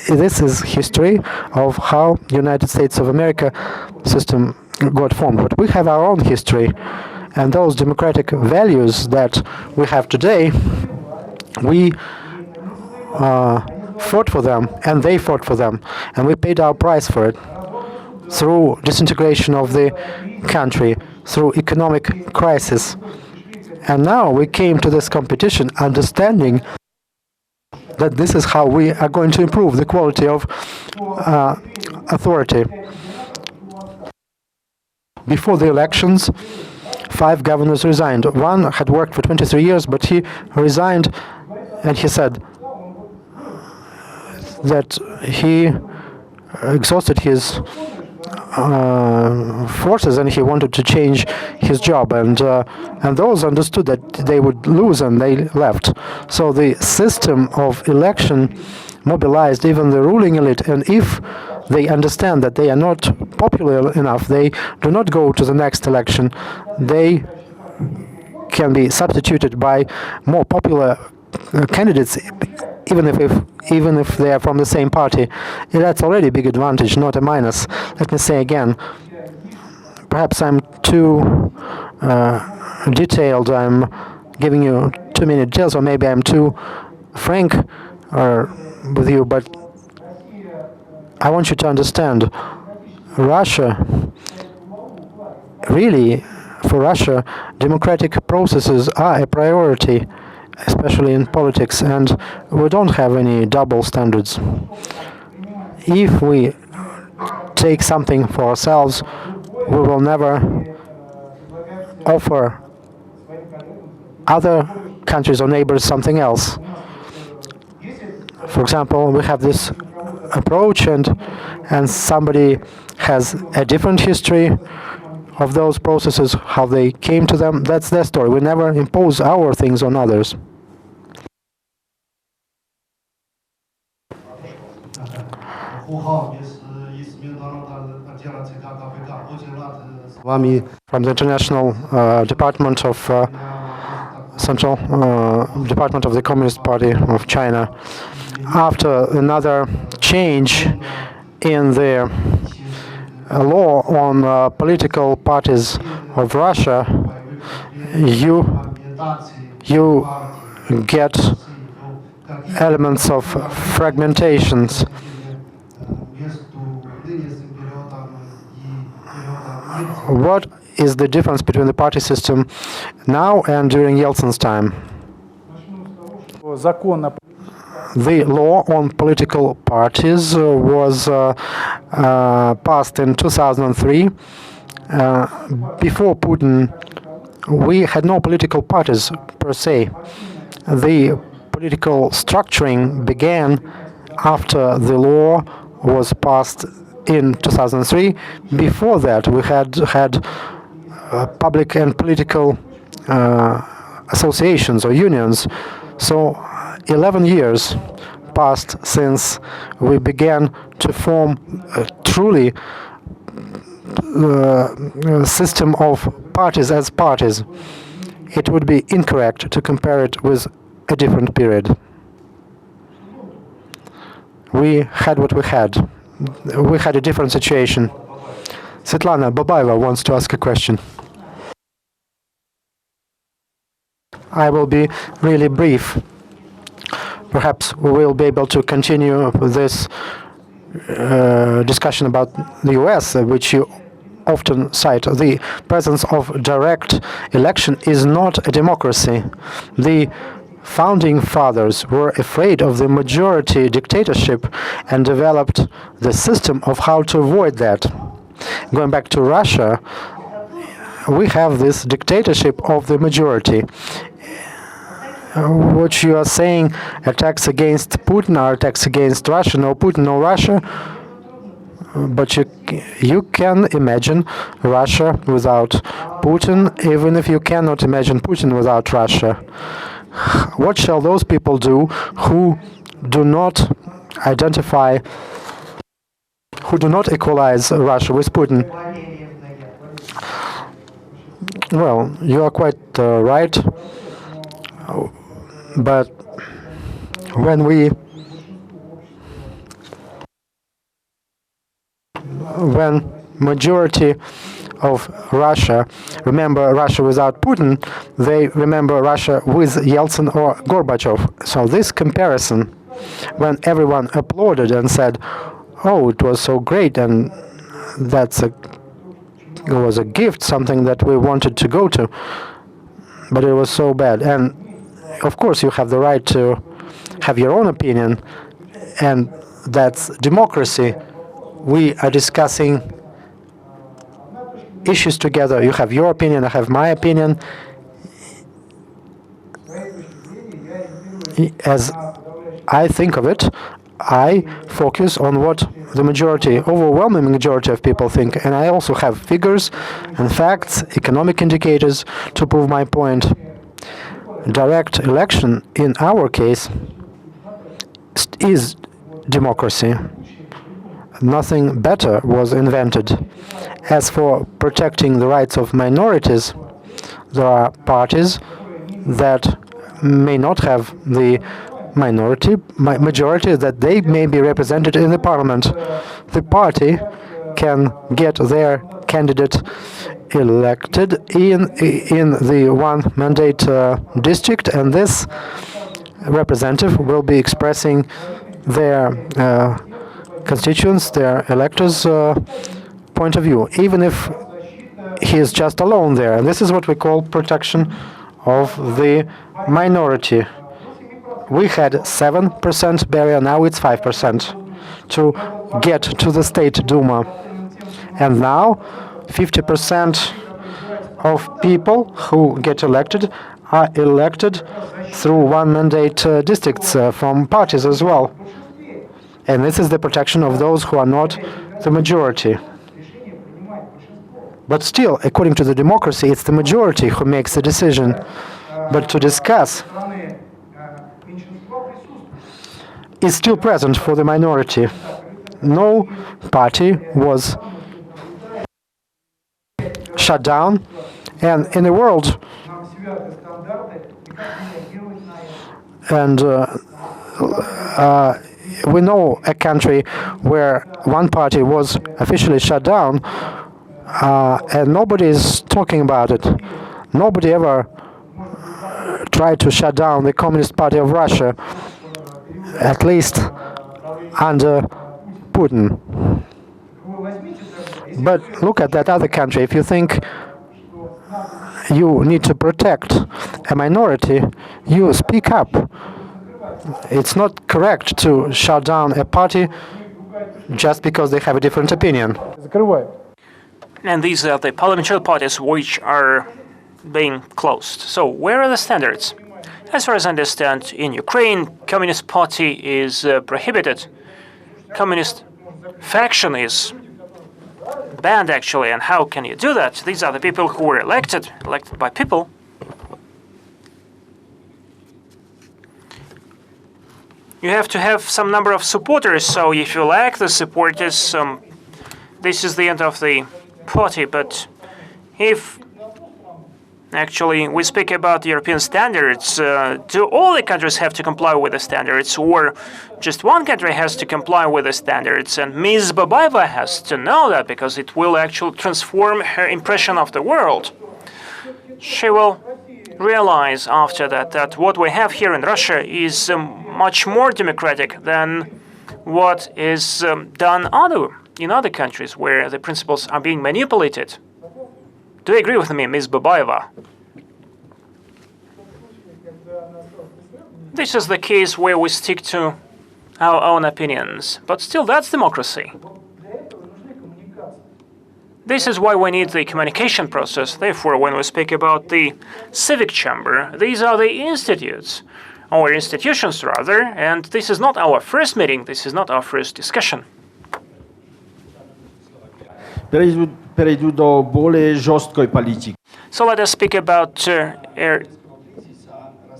S1: This is history of how United States of America system got formed. But we have our own history, and those democratic values that we have today, we fought for them, and they fought for them, and we paid our price for it through disintegration of the country, through economic crisis. And now we came to this competition understanding that this is how we are going to improve the quality of authority. Before the elections, 5 governors resigned. One had worked for 23 years, but he resigned, and he said that he exhausted his forces and he wanted to change his job, and those understood that they would lose and they left. So the system of election mobilized even the ruling elite, and if they understand that they are not popular enough, they do not go to the next election. They can be substituted by more popular candidates, even if they are from the same party. That's already a big advantage, not a minus. Let me say again, perhaps I'm too detailed, I'm giving you too many details, or maybe I'm too frank with you, but I want you to understand, Russia, really, for Russia, democratic processes are a priority. especially in politics, and we don't have any double standards. If we take something for ourselves, we will never offer other countries or neighbors something else. For example, we have this approach, and somebody has a different history of those processes, how they came to them. That's their story. We never impose our things on others. From the International Department of Central Department of the Communist Party of China. After another change in the law on political parties of Russia, you get elements of fragmentations. What is the difference between the party system now and during Yeltsin's time? The law on political parties was passed in 2003. Before Putin, we had no political parties per se. The political structuring began after the law was passed in 2003. Before that, we had public and political associations or unions. So 11 years passed since we began to form a truly system of parties as parties. It would be incorrect to compare it with a different period. We had what we had. We had a different situation. Svetlana Babaeva wants to ask a question. I will be really brief. Perhaps we will be able to continue this discussion about the US, which you often cite. The presence of direct election is not a democracy. The founding fathers were afraid of the majority dictatorship and developed the system of how to avoid that. Going back to Russia, we have this dictatorship of the majority. What you are saying, attacks against Putin are attacks against Russia. No Putin, no Russia. But you can imagine Russia without Putin, even if you cannot imagine Putin without Russia. What shall those people do who do not identify, who do not equalize Russia with Putin? Well, you are quite right. But when majority of Russia remember Russia without Putin, they remember Russia with Yeltsin or Gorbachev. So this comparison, when everyone applauded and said, "Oh, it was so great," and it was a gift, something that we wanted to go to, but it was so bad. And of course, you have the right to have your own opinion, and that's democracy. We are discussing issues together. You have your opinion, I have my opinion. As I think of it, I focus on what the majority, overwhelming majority of people think, and I also have figures and facts, economic indicators to prove my point. Direct election, in our case, is democracy. Nothing better was invented. As for protecting the rights of minorities, there are parties that may not have the majority, that they may be represented in the parliament. The party can get their candidate elected in the one-mandate district, and this representative will be expressing their constituents, their electors' point of view, even if he is just alone there. And this is what we call protection of the minority. We had 7% barrier, now it's 5% to get to the State Duma. And now 50% of people who get elected are elected through one-mandate districts from parties as well. And this is the protection of those who are not the majority. But still, according to the democracy, it's the majority who makes the decision. But to discuss is still present for the minority. No party was shut down, and in the world, and we know a country where one party was officially shut down, and nobody is talking about it. Nobody ever tried to shut down the Communist Party of Russia, at least under Putin. But look at that other country. If you think you need to protect a minority, you speak up. It's not correct to shut down a party just because they have a different opinion.
S4: And these are the parliamentary parties which are being closed. So where are the standards? As far as I understand, in Ukraine, Communist Party is prohibited. Communist faction is banned, actually. And how can you do that? These are the people who were elected by people. You have to have some number of supporters. So if you lack the supporters, this is the end of the party. But if actually we speak about European standards, do all the countries have to comply with the standards, or just one country has to comply with the standards? And Ms. Babaeva has to know that, because it will actually transform her impression of the world. She will realize after that that what we have here in Russia is much more democratic than what is done in other countries where the principles are being manipulated. Do you agree with me, Ms. Babaeva? This is the case where we stick to our own opinions, but still that's democracy. This is why we need the communication process. Therefore, when we speak about the civic chamber, these are the institutes, or institutions rather, and this is not our first meeting, this is not our first discussion.
S9: Перейду до более жесткой политики.
S4: So let us speak about a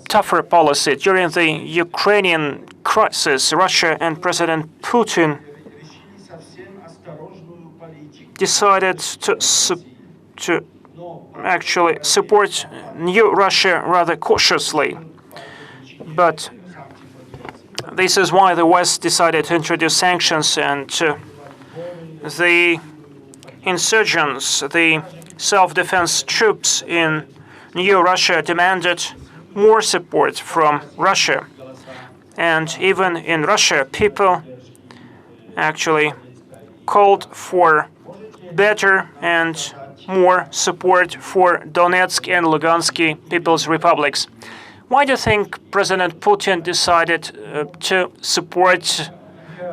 S4: tougher policy. During the Ukrainian crisis, Russia and President Putin decided to actually support new Russia rather cautiously. But this is why the West decided to introduce sanctions, and the insurgents, the self-defense troops in new Russia demanded more support from Russia. And even in Russia, people actually called for better and more support for Donetsk and Lugansk People's Republics. Why do you think President Putin decided to support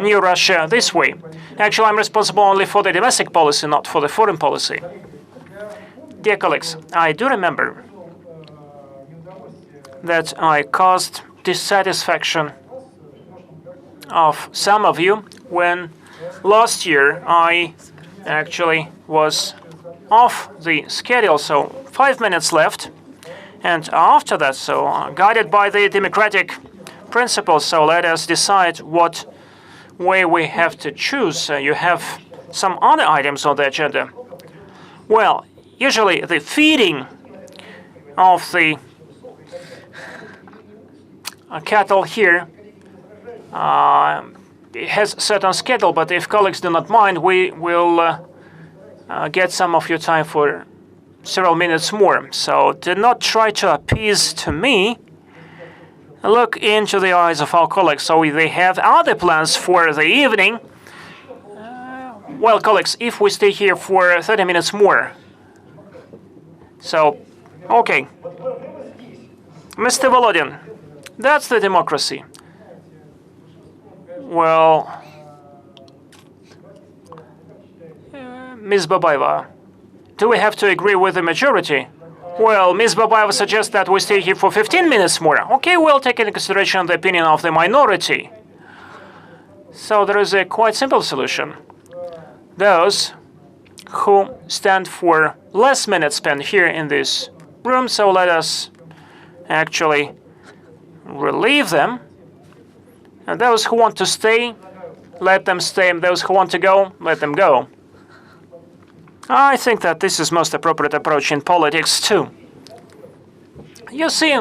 S4: new Russia this way? Actually, I'm responsible only for the domestic policy, not for the foreign policy. Dear colleagues, I do remember that I caused dissatisfaction of some of you when last year I actually was off the schedule, so 5 minutes left. And after that, so guided by the democratic principles, so let us decide what way we have to choose. You have some other items on the agenda. Well, usually the feeding of the cattle here has set on schedule, but if colleagues do not mind, we will get some of your time for several minutes more. So do not try to appease to me. Look into the eyes of our colleagues. So they have other plans for the evening. Well, colleagues, if we stay here for 30 minutes more. So, okay. Mr. Volodin, that's the democracy. Well, Ms. Babaeva, do we have to agree with the majority? Well, Ms. Babaeva suggests that we stay here for 15 minutes more. Okay, we'll take into consideration the opinion of the minority. So there is a quite simple solution. Those who stand for less minutes spent here in this room, so let us actually relieve them. And those who want to stay, let them stay. And those who want to go, let them go. I think that this is most appropriate approach in politics too. You see,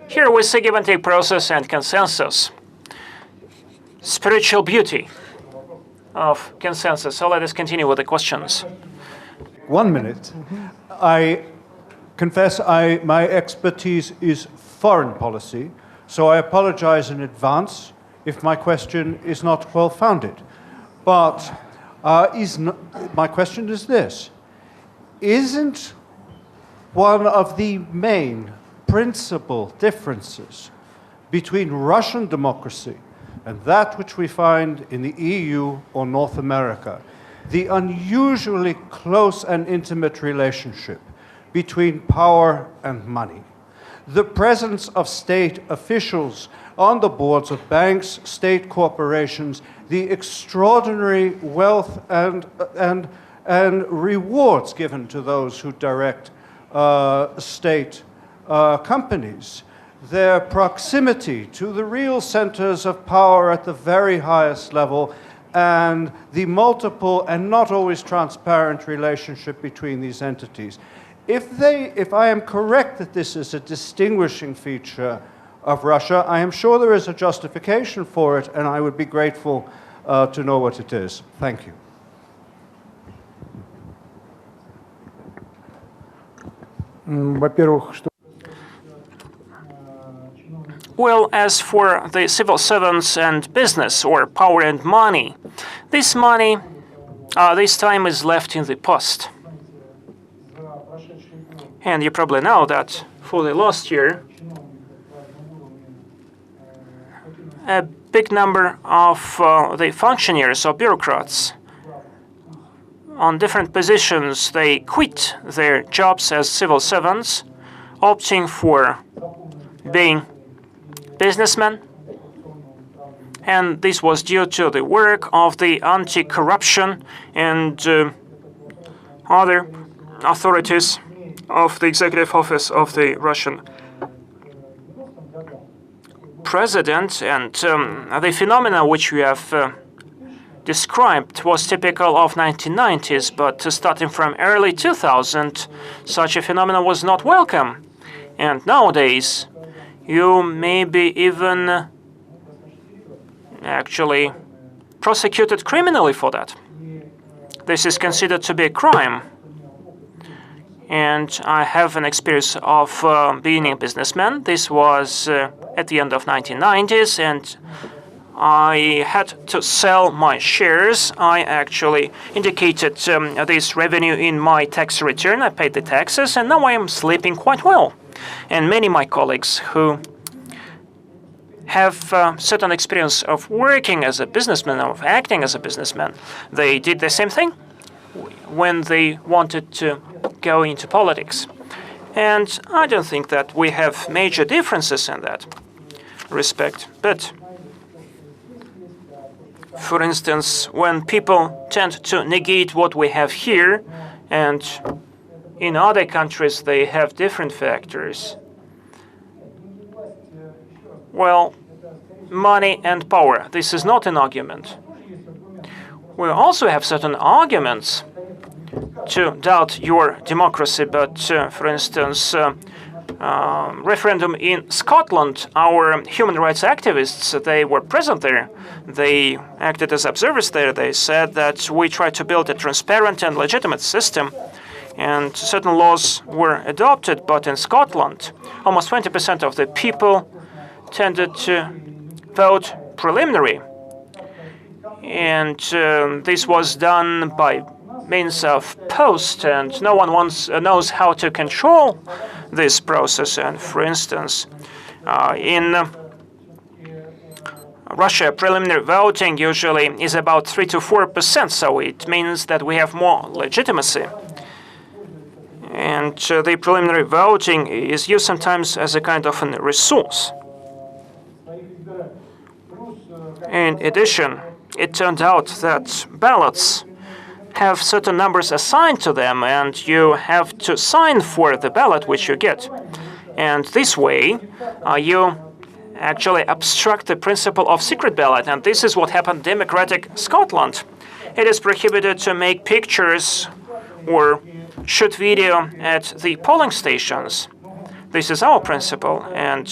S4: here we see give and take process and consensus. Spiritual beauty of consensus. So let us continue with the questions.
S10: 1 minute. I confess my expertise is foreign policy, so I apologize in advance if my question is not well-founded. But my question is this. Isn't one of the main principal differences between Russian democracy and that which we find in the EU or North America the unusually close and intimate relationship between power and money? The presence of state officials on the boards of banks, state corporations, the extraordinary wealth and rewards given to those who direct state companies, their proximity to the real centers of power at the very highest level, and the multiple and not always transparent relationship between these entities. If I am correct that this is a distinguishing feature of Russia, I am sure there is a justification for it, and I would be grateful to know what it is. Thank you.
S8: Во-первых, что
S4: Well, as for the civil servants and business, or power and money, this time is left in the past. And you probably know that for the last year, a big number of the functionaries or bureaucrats on different positions, they quit their jobs as civil servants, opting for being businessmen. And this was due to the work of the anti-corruption and other authorities of the executive office of the Russian president. And the phenomena which we have described was typical of 1990s, but starting from early 2000, such a phenomenon was not welcome. And nowadays, you may be even actually prosecuted criminally for that. This is considered to be a crime. And I have an experience of being a businessman. This was at the end of 1990s, and I had to sell my shares. I actually indicated this revenue in my tax return. I paid the taxes, and now I am sleeping quite well. And many of my colleagues who have certain experience of working as a businessman, of acting as a businessman, they did the same thing when they wanted to go into politics. And I don't think that we have major differences in that respect. But for instance, when people tend to negate what we have here, and in other countries they have different factors, well, money and power, this is not an argument. We also have certain arguments to doubt your democracy, but for instance, referendum in Scotland, our human rights activists, they were present there. They acted as observers there. They said that we try to build a transparent and legitimate system, and certain laws were adopted, but in Scotland, almost 20% of the people tended to vote preliminary. And this was done by means of post, and no one knows how to control this process. And for instance, in Russia, preliminary voting usually is about 3 to 4%, so it means that we have more legitimacy. And the preliminary voting is used sometimes as a kind of a resource. In addition, it turned out that ballots have certain numbers assigned to them, and you have to sign for the ballot which you get. And this way, you actually obstruct the principle of secret ballot, and this is what happened in democratic Scotland. It is prohibited to make pictures or shoot video at the polling stations. This is our principle, and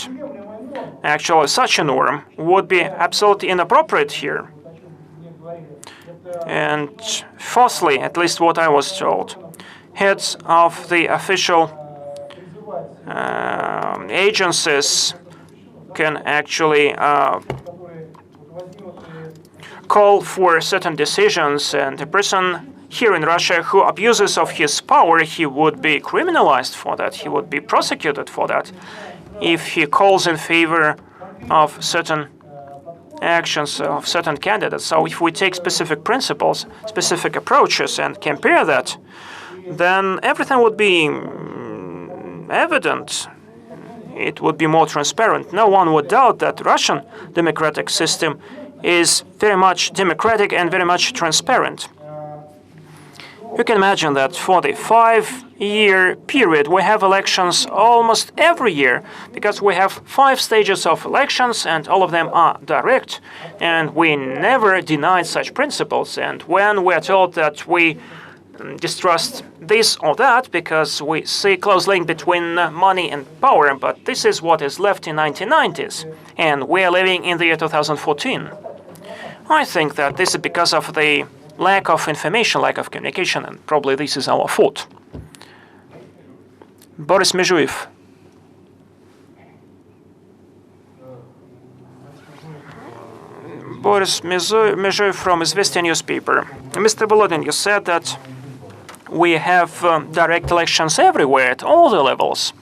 S4: actually such a norm would be absolutely inappropriate here. And fourthly, at least what I was told, heads of the official agencies can actually call for certain decisions, and a person here in Russia who abuses of his power, he would be criminalized for that, he would be prosecuted for that if he calls in favor of certain actions of certain candidates. So if we take specific principles, specific approaches, and compare that, then everything would be evident. It would be more transparent. No one would doubt that Russian democratic system is very much democratic and very much transparent. You can imagine that for the 5-year period, we have elections almost every year, because we have 5 stages of elections, and all of them are direct, and we never denied such principles. And when we are told that we distrust this or that because we see a close link between money and power, but this is what is left in 1990s, and we are living in the year 2014. I think that this is because of the lack of information, lack of communication, and probably this is our fault. Boris Mezhuev. Boris Mezhuev from Izvestia newspaper. Mr. Volodin, you said that we have direct elections everywhere at all the levels.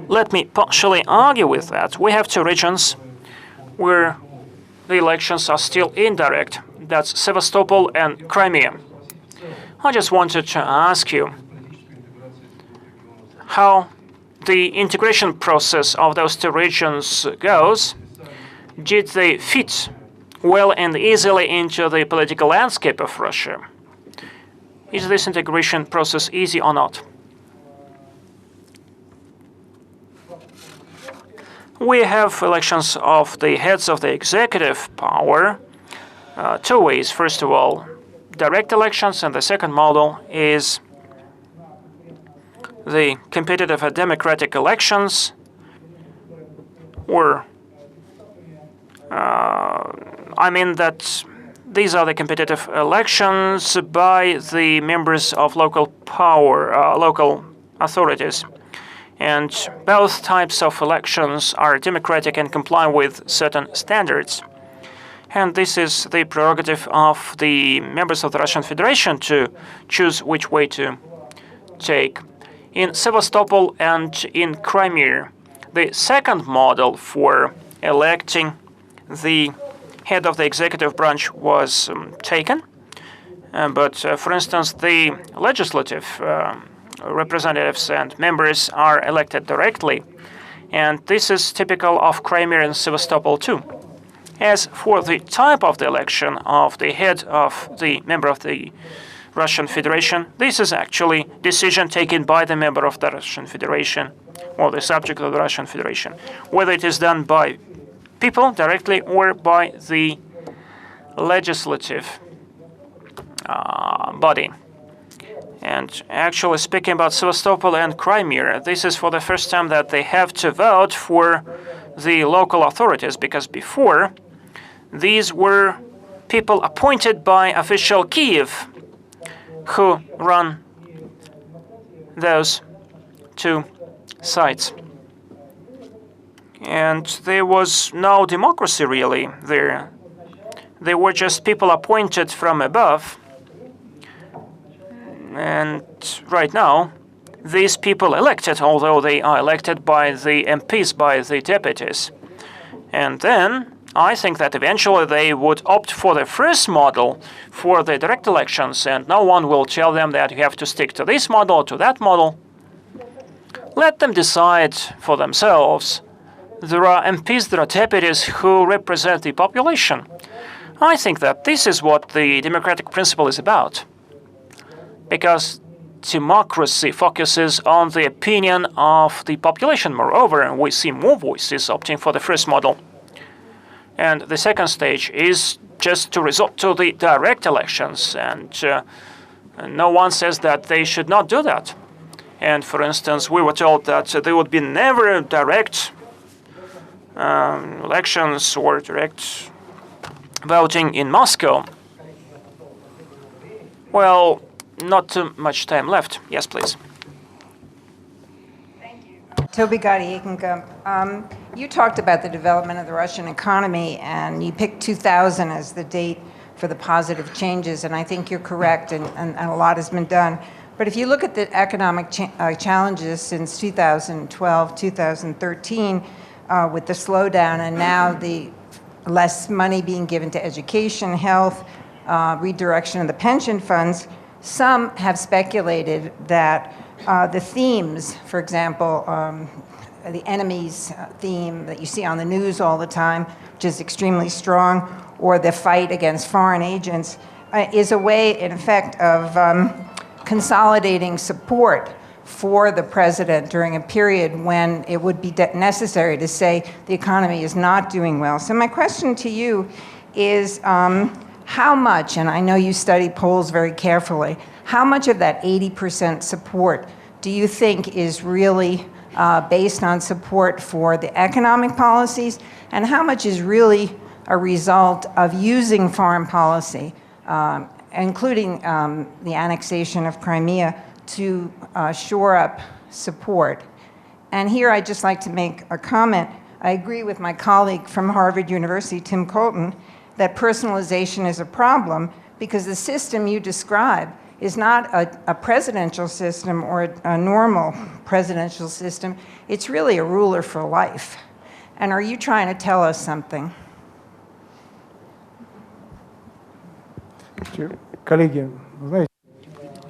S4: Let me partially argue with that. We have 2 regions where the elections are still indirect. That's Sevastopol and Crimea. I just wanted to ask you how the integration process of those 2 regions goes. Did they fit well and easily into the political landscape of Russia? Is this integration process easy or not? We have elections of the heads of the executive power 2 ways. First of all, direct elections, and the second model is the competitive and democratic elections, or I mean that these are the competitive elections by the members of local power, local authorities. And both types of elections are democratic and comply with certain standards. And this is the prerogative of the members of the Russian Federation to choose which way to take. In Sevastopol and in Crimea, the second model for electing the head of the executive branch was taken. But for instance, the legislative representatives and members are elected directly. And this is typical of Crimea and Sevastopol too. As for the type of the election of the head of the member of the Russian Federation, this is actually decision taken by the member of the Russian Federation or the subject of the Russian Federation, whether it is done by people directly or by the legislative body. And actually speaking about Sevastopol and Crimea, this is for the first time that they have to vote for the local authorities, because before these were people appointed by official Kiev who run those 2 sites. And there was no democracy really there. They were just people appointed from above. And right now, these people elected, although they are elected by the MPs, by the deputies. And then I think that eventually they would opt for the first model for the direct elections, and no one will tell them that you have to stick to this model or to that model. Let them decide for themselves. There are MPs, there are deputies who represent the population. I think that this is what the democratic principle is about. Because democracy focuses on the opinion of the population. Moreover, we see more voices opting for the first model. And the second stage is just to resort to the direct elections. And no one says that they should not do that. And for instance, we were told that there would be never direct elections or direct voting in Moscow. Well, not too much time left. Yes, please.
S11: Toby Gadi-Akenkamp, you talked about the development of the Russian economy, and you picked 2000 as the date for the positive changes, and I think you're correct, and a lot has been done. But if you look at the economic challenges since 2012, 2013, with the slowdown, and now the less money being given to education, health, redirection of the pension funds, some have speculated that the themes, for example, the enemy's theme that you see on the news all the time, which is extremely strong, or the fight against foreign agents, is a way, in effect, of consolidating support for the president during a period when it would be necessary to say the economy is not doing well. So my question to you is how much, and I know you study polls very carefully, how much of that 80% support do you think is really based on support for the economic policies, and how much is really a result of using foreign policy, including the annexation of Crimea, to shore up support? And here I'd just like to make a comment. I agree with my colleague from Harvard University, Tim Colton, that personalization is a problem because the system you describe is not a presidential system or a normal presidential system. It's really a ruler for life. And are you trying to tell us something?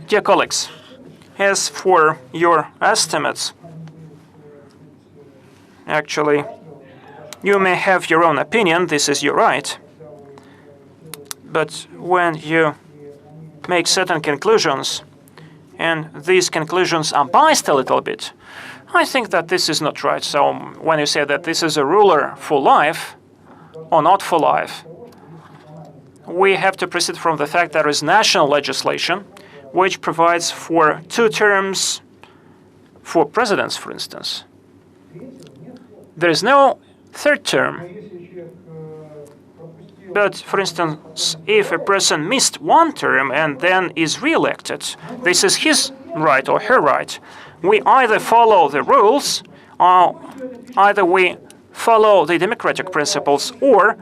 S4: Dear colleagues, as for your estimates, actually, you may have your own opinion, this is your right. But when you make certain conclusions, and these conclusions are biased a little bit, I think that this is not right. So when you say that this is a ruler for life or not for life, we have to proceed from the fact there is national legislation which provides for 2 terms for presidents, for instance. There is no 3rd term. But, for instance, if a person missed 1 term and then is re-elected, this is his right or her right. We either follow the rules, or either we follow the democratic principles, or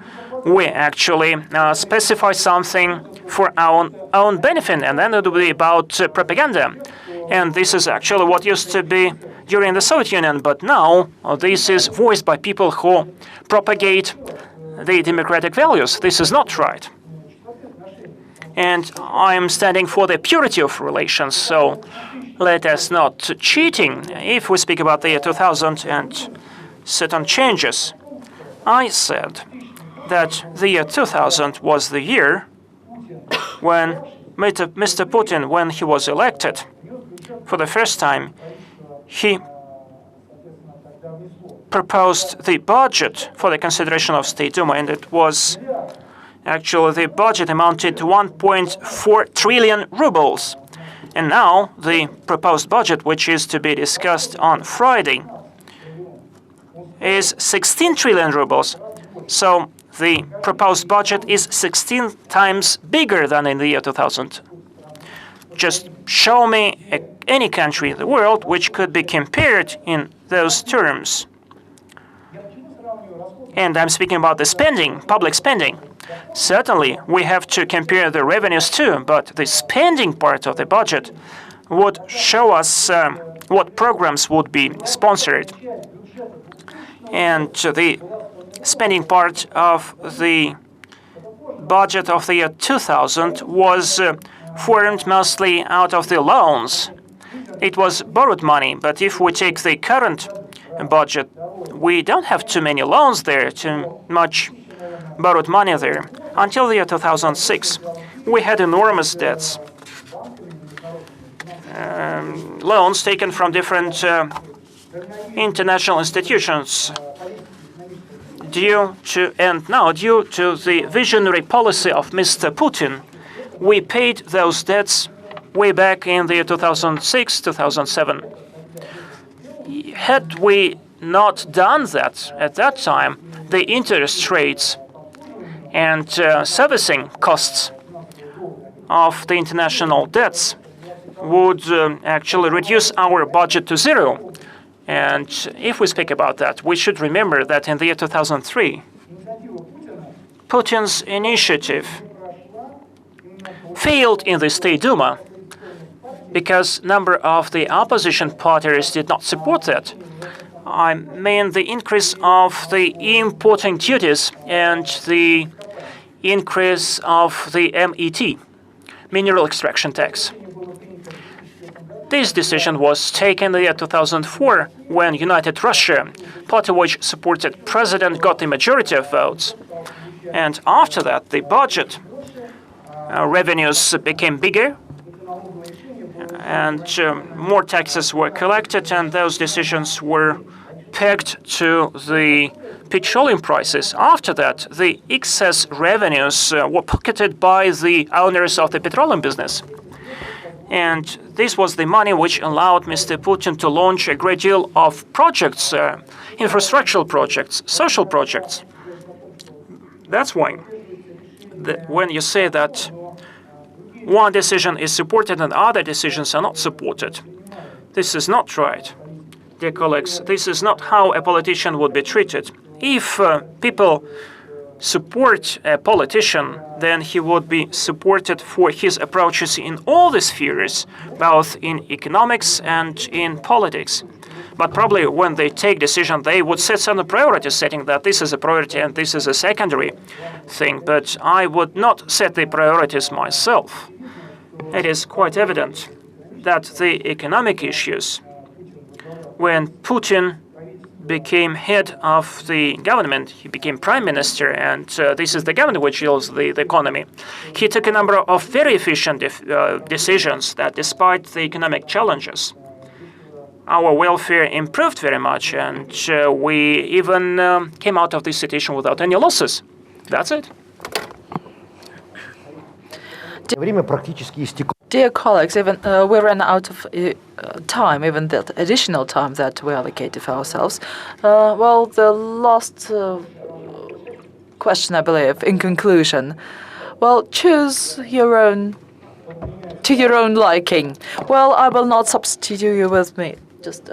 S4: we actually specify something for our own benefit, and then it will be about propaganda. And this is actually what used to be during the Soviet Union, but now this is voiced by people who propagate the democratic values. This is not right. And I'm standing for the purity of relations, so let us not cheating. If we speak about the year 2000 and certain changes, I said that the year 2000 was the year when Mr. Putin, when he was elected, for the first time, he proposed the budget for the consideration of State Duma, and it was actually the budget amounted to 1.4 trillion rubles. And now the proposed budget, which is to be discussed on Friday, is 16 trillion rubles. So the proposed budget is 16 times bigger than in the year 2000. Just show me any country in the world which could be compared in those terms. And I'm speaking about the spending, public spending. Certainly, we have to compare the revenues too, but the spending part of the budget would show us what programs would be sponsored. And the spending part of the budget of the year 2000 was formed mostly out of the loans. It was borrowed money, but if we take the current budget, we don't have too many loans there, too much borrowed money there. Until the year 2006, we had enormous debts. Loans taken from different international institutions. Due to the visionary policy of Mr. Putin, we paid those debts way back in the year 2006, 2007. Had we not done that at that time, the interest rates and servicing costs of the international debts would actually reduce our budget to zero. And if we speak about that, we should remember that in the year 2003, Putin's initiative failed in the State Duma because a number of the opposition parties did not support that. I mean the increase of the importing duties and the increase of the MET, mineral extraction tax. This decision was taken in the year 2004 when United Russia, party which supported president, got the majority of votes. And after that, the budget revenues became bigger and more taxes were collected, and those decisions were pegged to the petroleum prices. After that, the excess revenues were pocketed by the owners of the petroleum business. And this was the money which allowed Mr. Putin to launch a great deal of projects, infrastructural projects, social projects. That's why when you say that one decision is supported and other decisions are not supported, this is not right. Dear colleagues, this is not how a politician would be treated. If people support a politician, then he would be supported for his approaches in all the spheres, both in economics and in politics. But probably when they take decision, they would set some priorities, setting that this is a priority and this is a secondary thing. But I would not set the priorities myself. It is quite evident that the economic issues, when Putin became head of the government, he became prime minister, and this is the government which deals the economy. He took a number of very efficient decisions that, despite the economic challenges, our welfare improved very much, and we even came out of this situation without any losses. That's it.
S5: Dear colleagues, even we ran out of time, even that additional time that we allocated for ourselves. Well, the last question, I believe, in conclusion. Well, choose your own, to your own liking. Well, I will not substitute you with me. Just.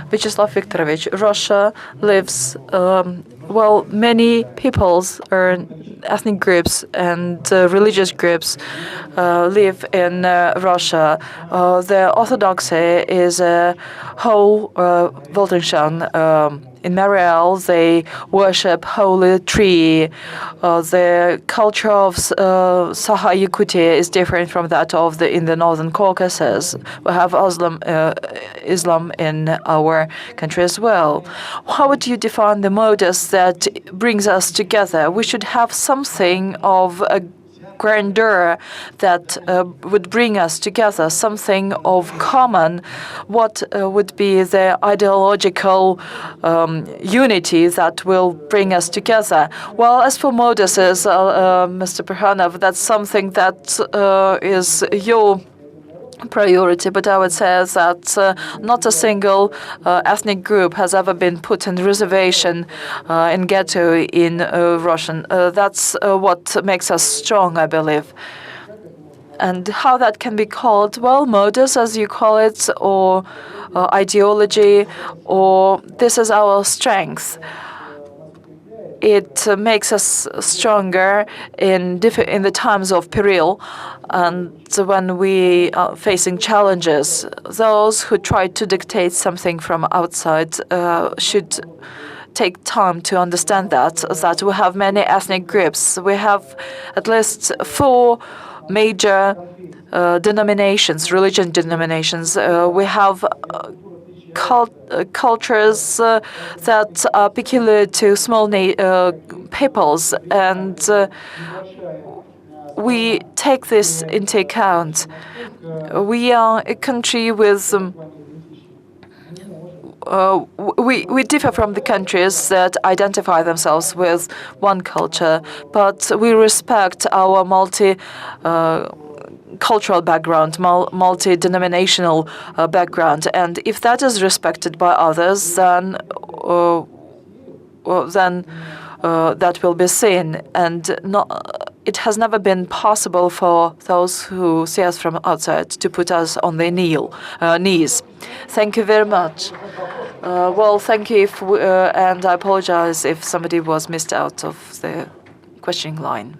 S5: Vyacheslav Viktorovich, Russia lives, well, many peoples or ethnic groups and religious groups live in Russia. The Orthodoxy is a whole Weltanschauung. In Mariel, they worship holy tree. The culture of Saha-Yakutia is different from that of in the Northern Caucasus. We have Islam in our country as well. How would you define the modus that brings us together? We should have something of a grandeur that would bring us together, something of common. What would be the ideological unity that will bring us together? Well, as for moduses, Mr. Perhanov, that's something that is your priority, but I would say that not a single ethnic group has ever been put in reservation in ghetto in Russian. That's what makes us strong, I believe. And how that can be called, well, modus, as you call it, or ideology, or this is our strength. it makes us stronger in the times of peril, and when we are facing challenges. Those who try to dictate something from outside should take time to understand that we have many ethnic groups. We have at least 4 major denominations, religion denominations. We have cultures that are peculiar to small peoples, and we take this into account. We are a country with we differ from the countries that identify themselves with one culture, but we respect our cultural background, multi-denominational background, and if that is respected by others, then that will be seen. And it has never been possible for those who see us from outside to put us on their knees. Thank you very much. Well, thank you, and I apologize if somebody was missed out of the questioning line.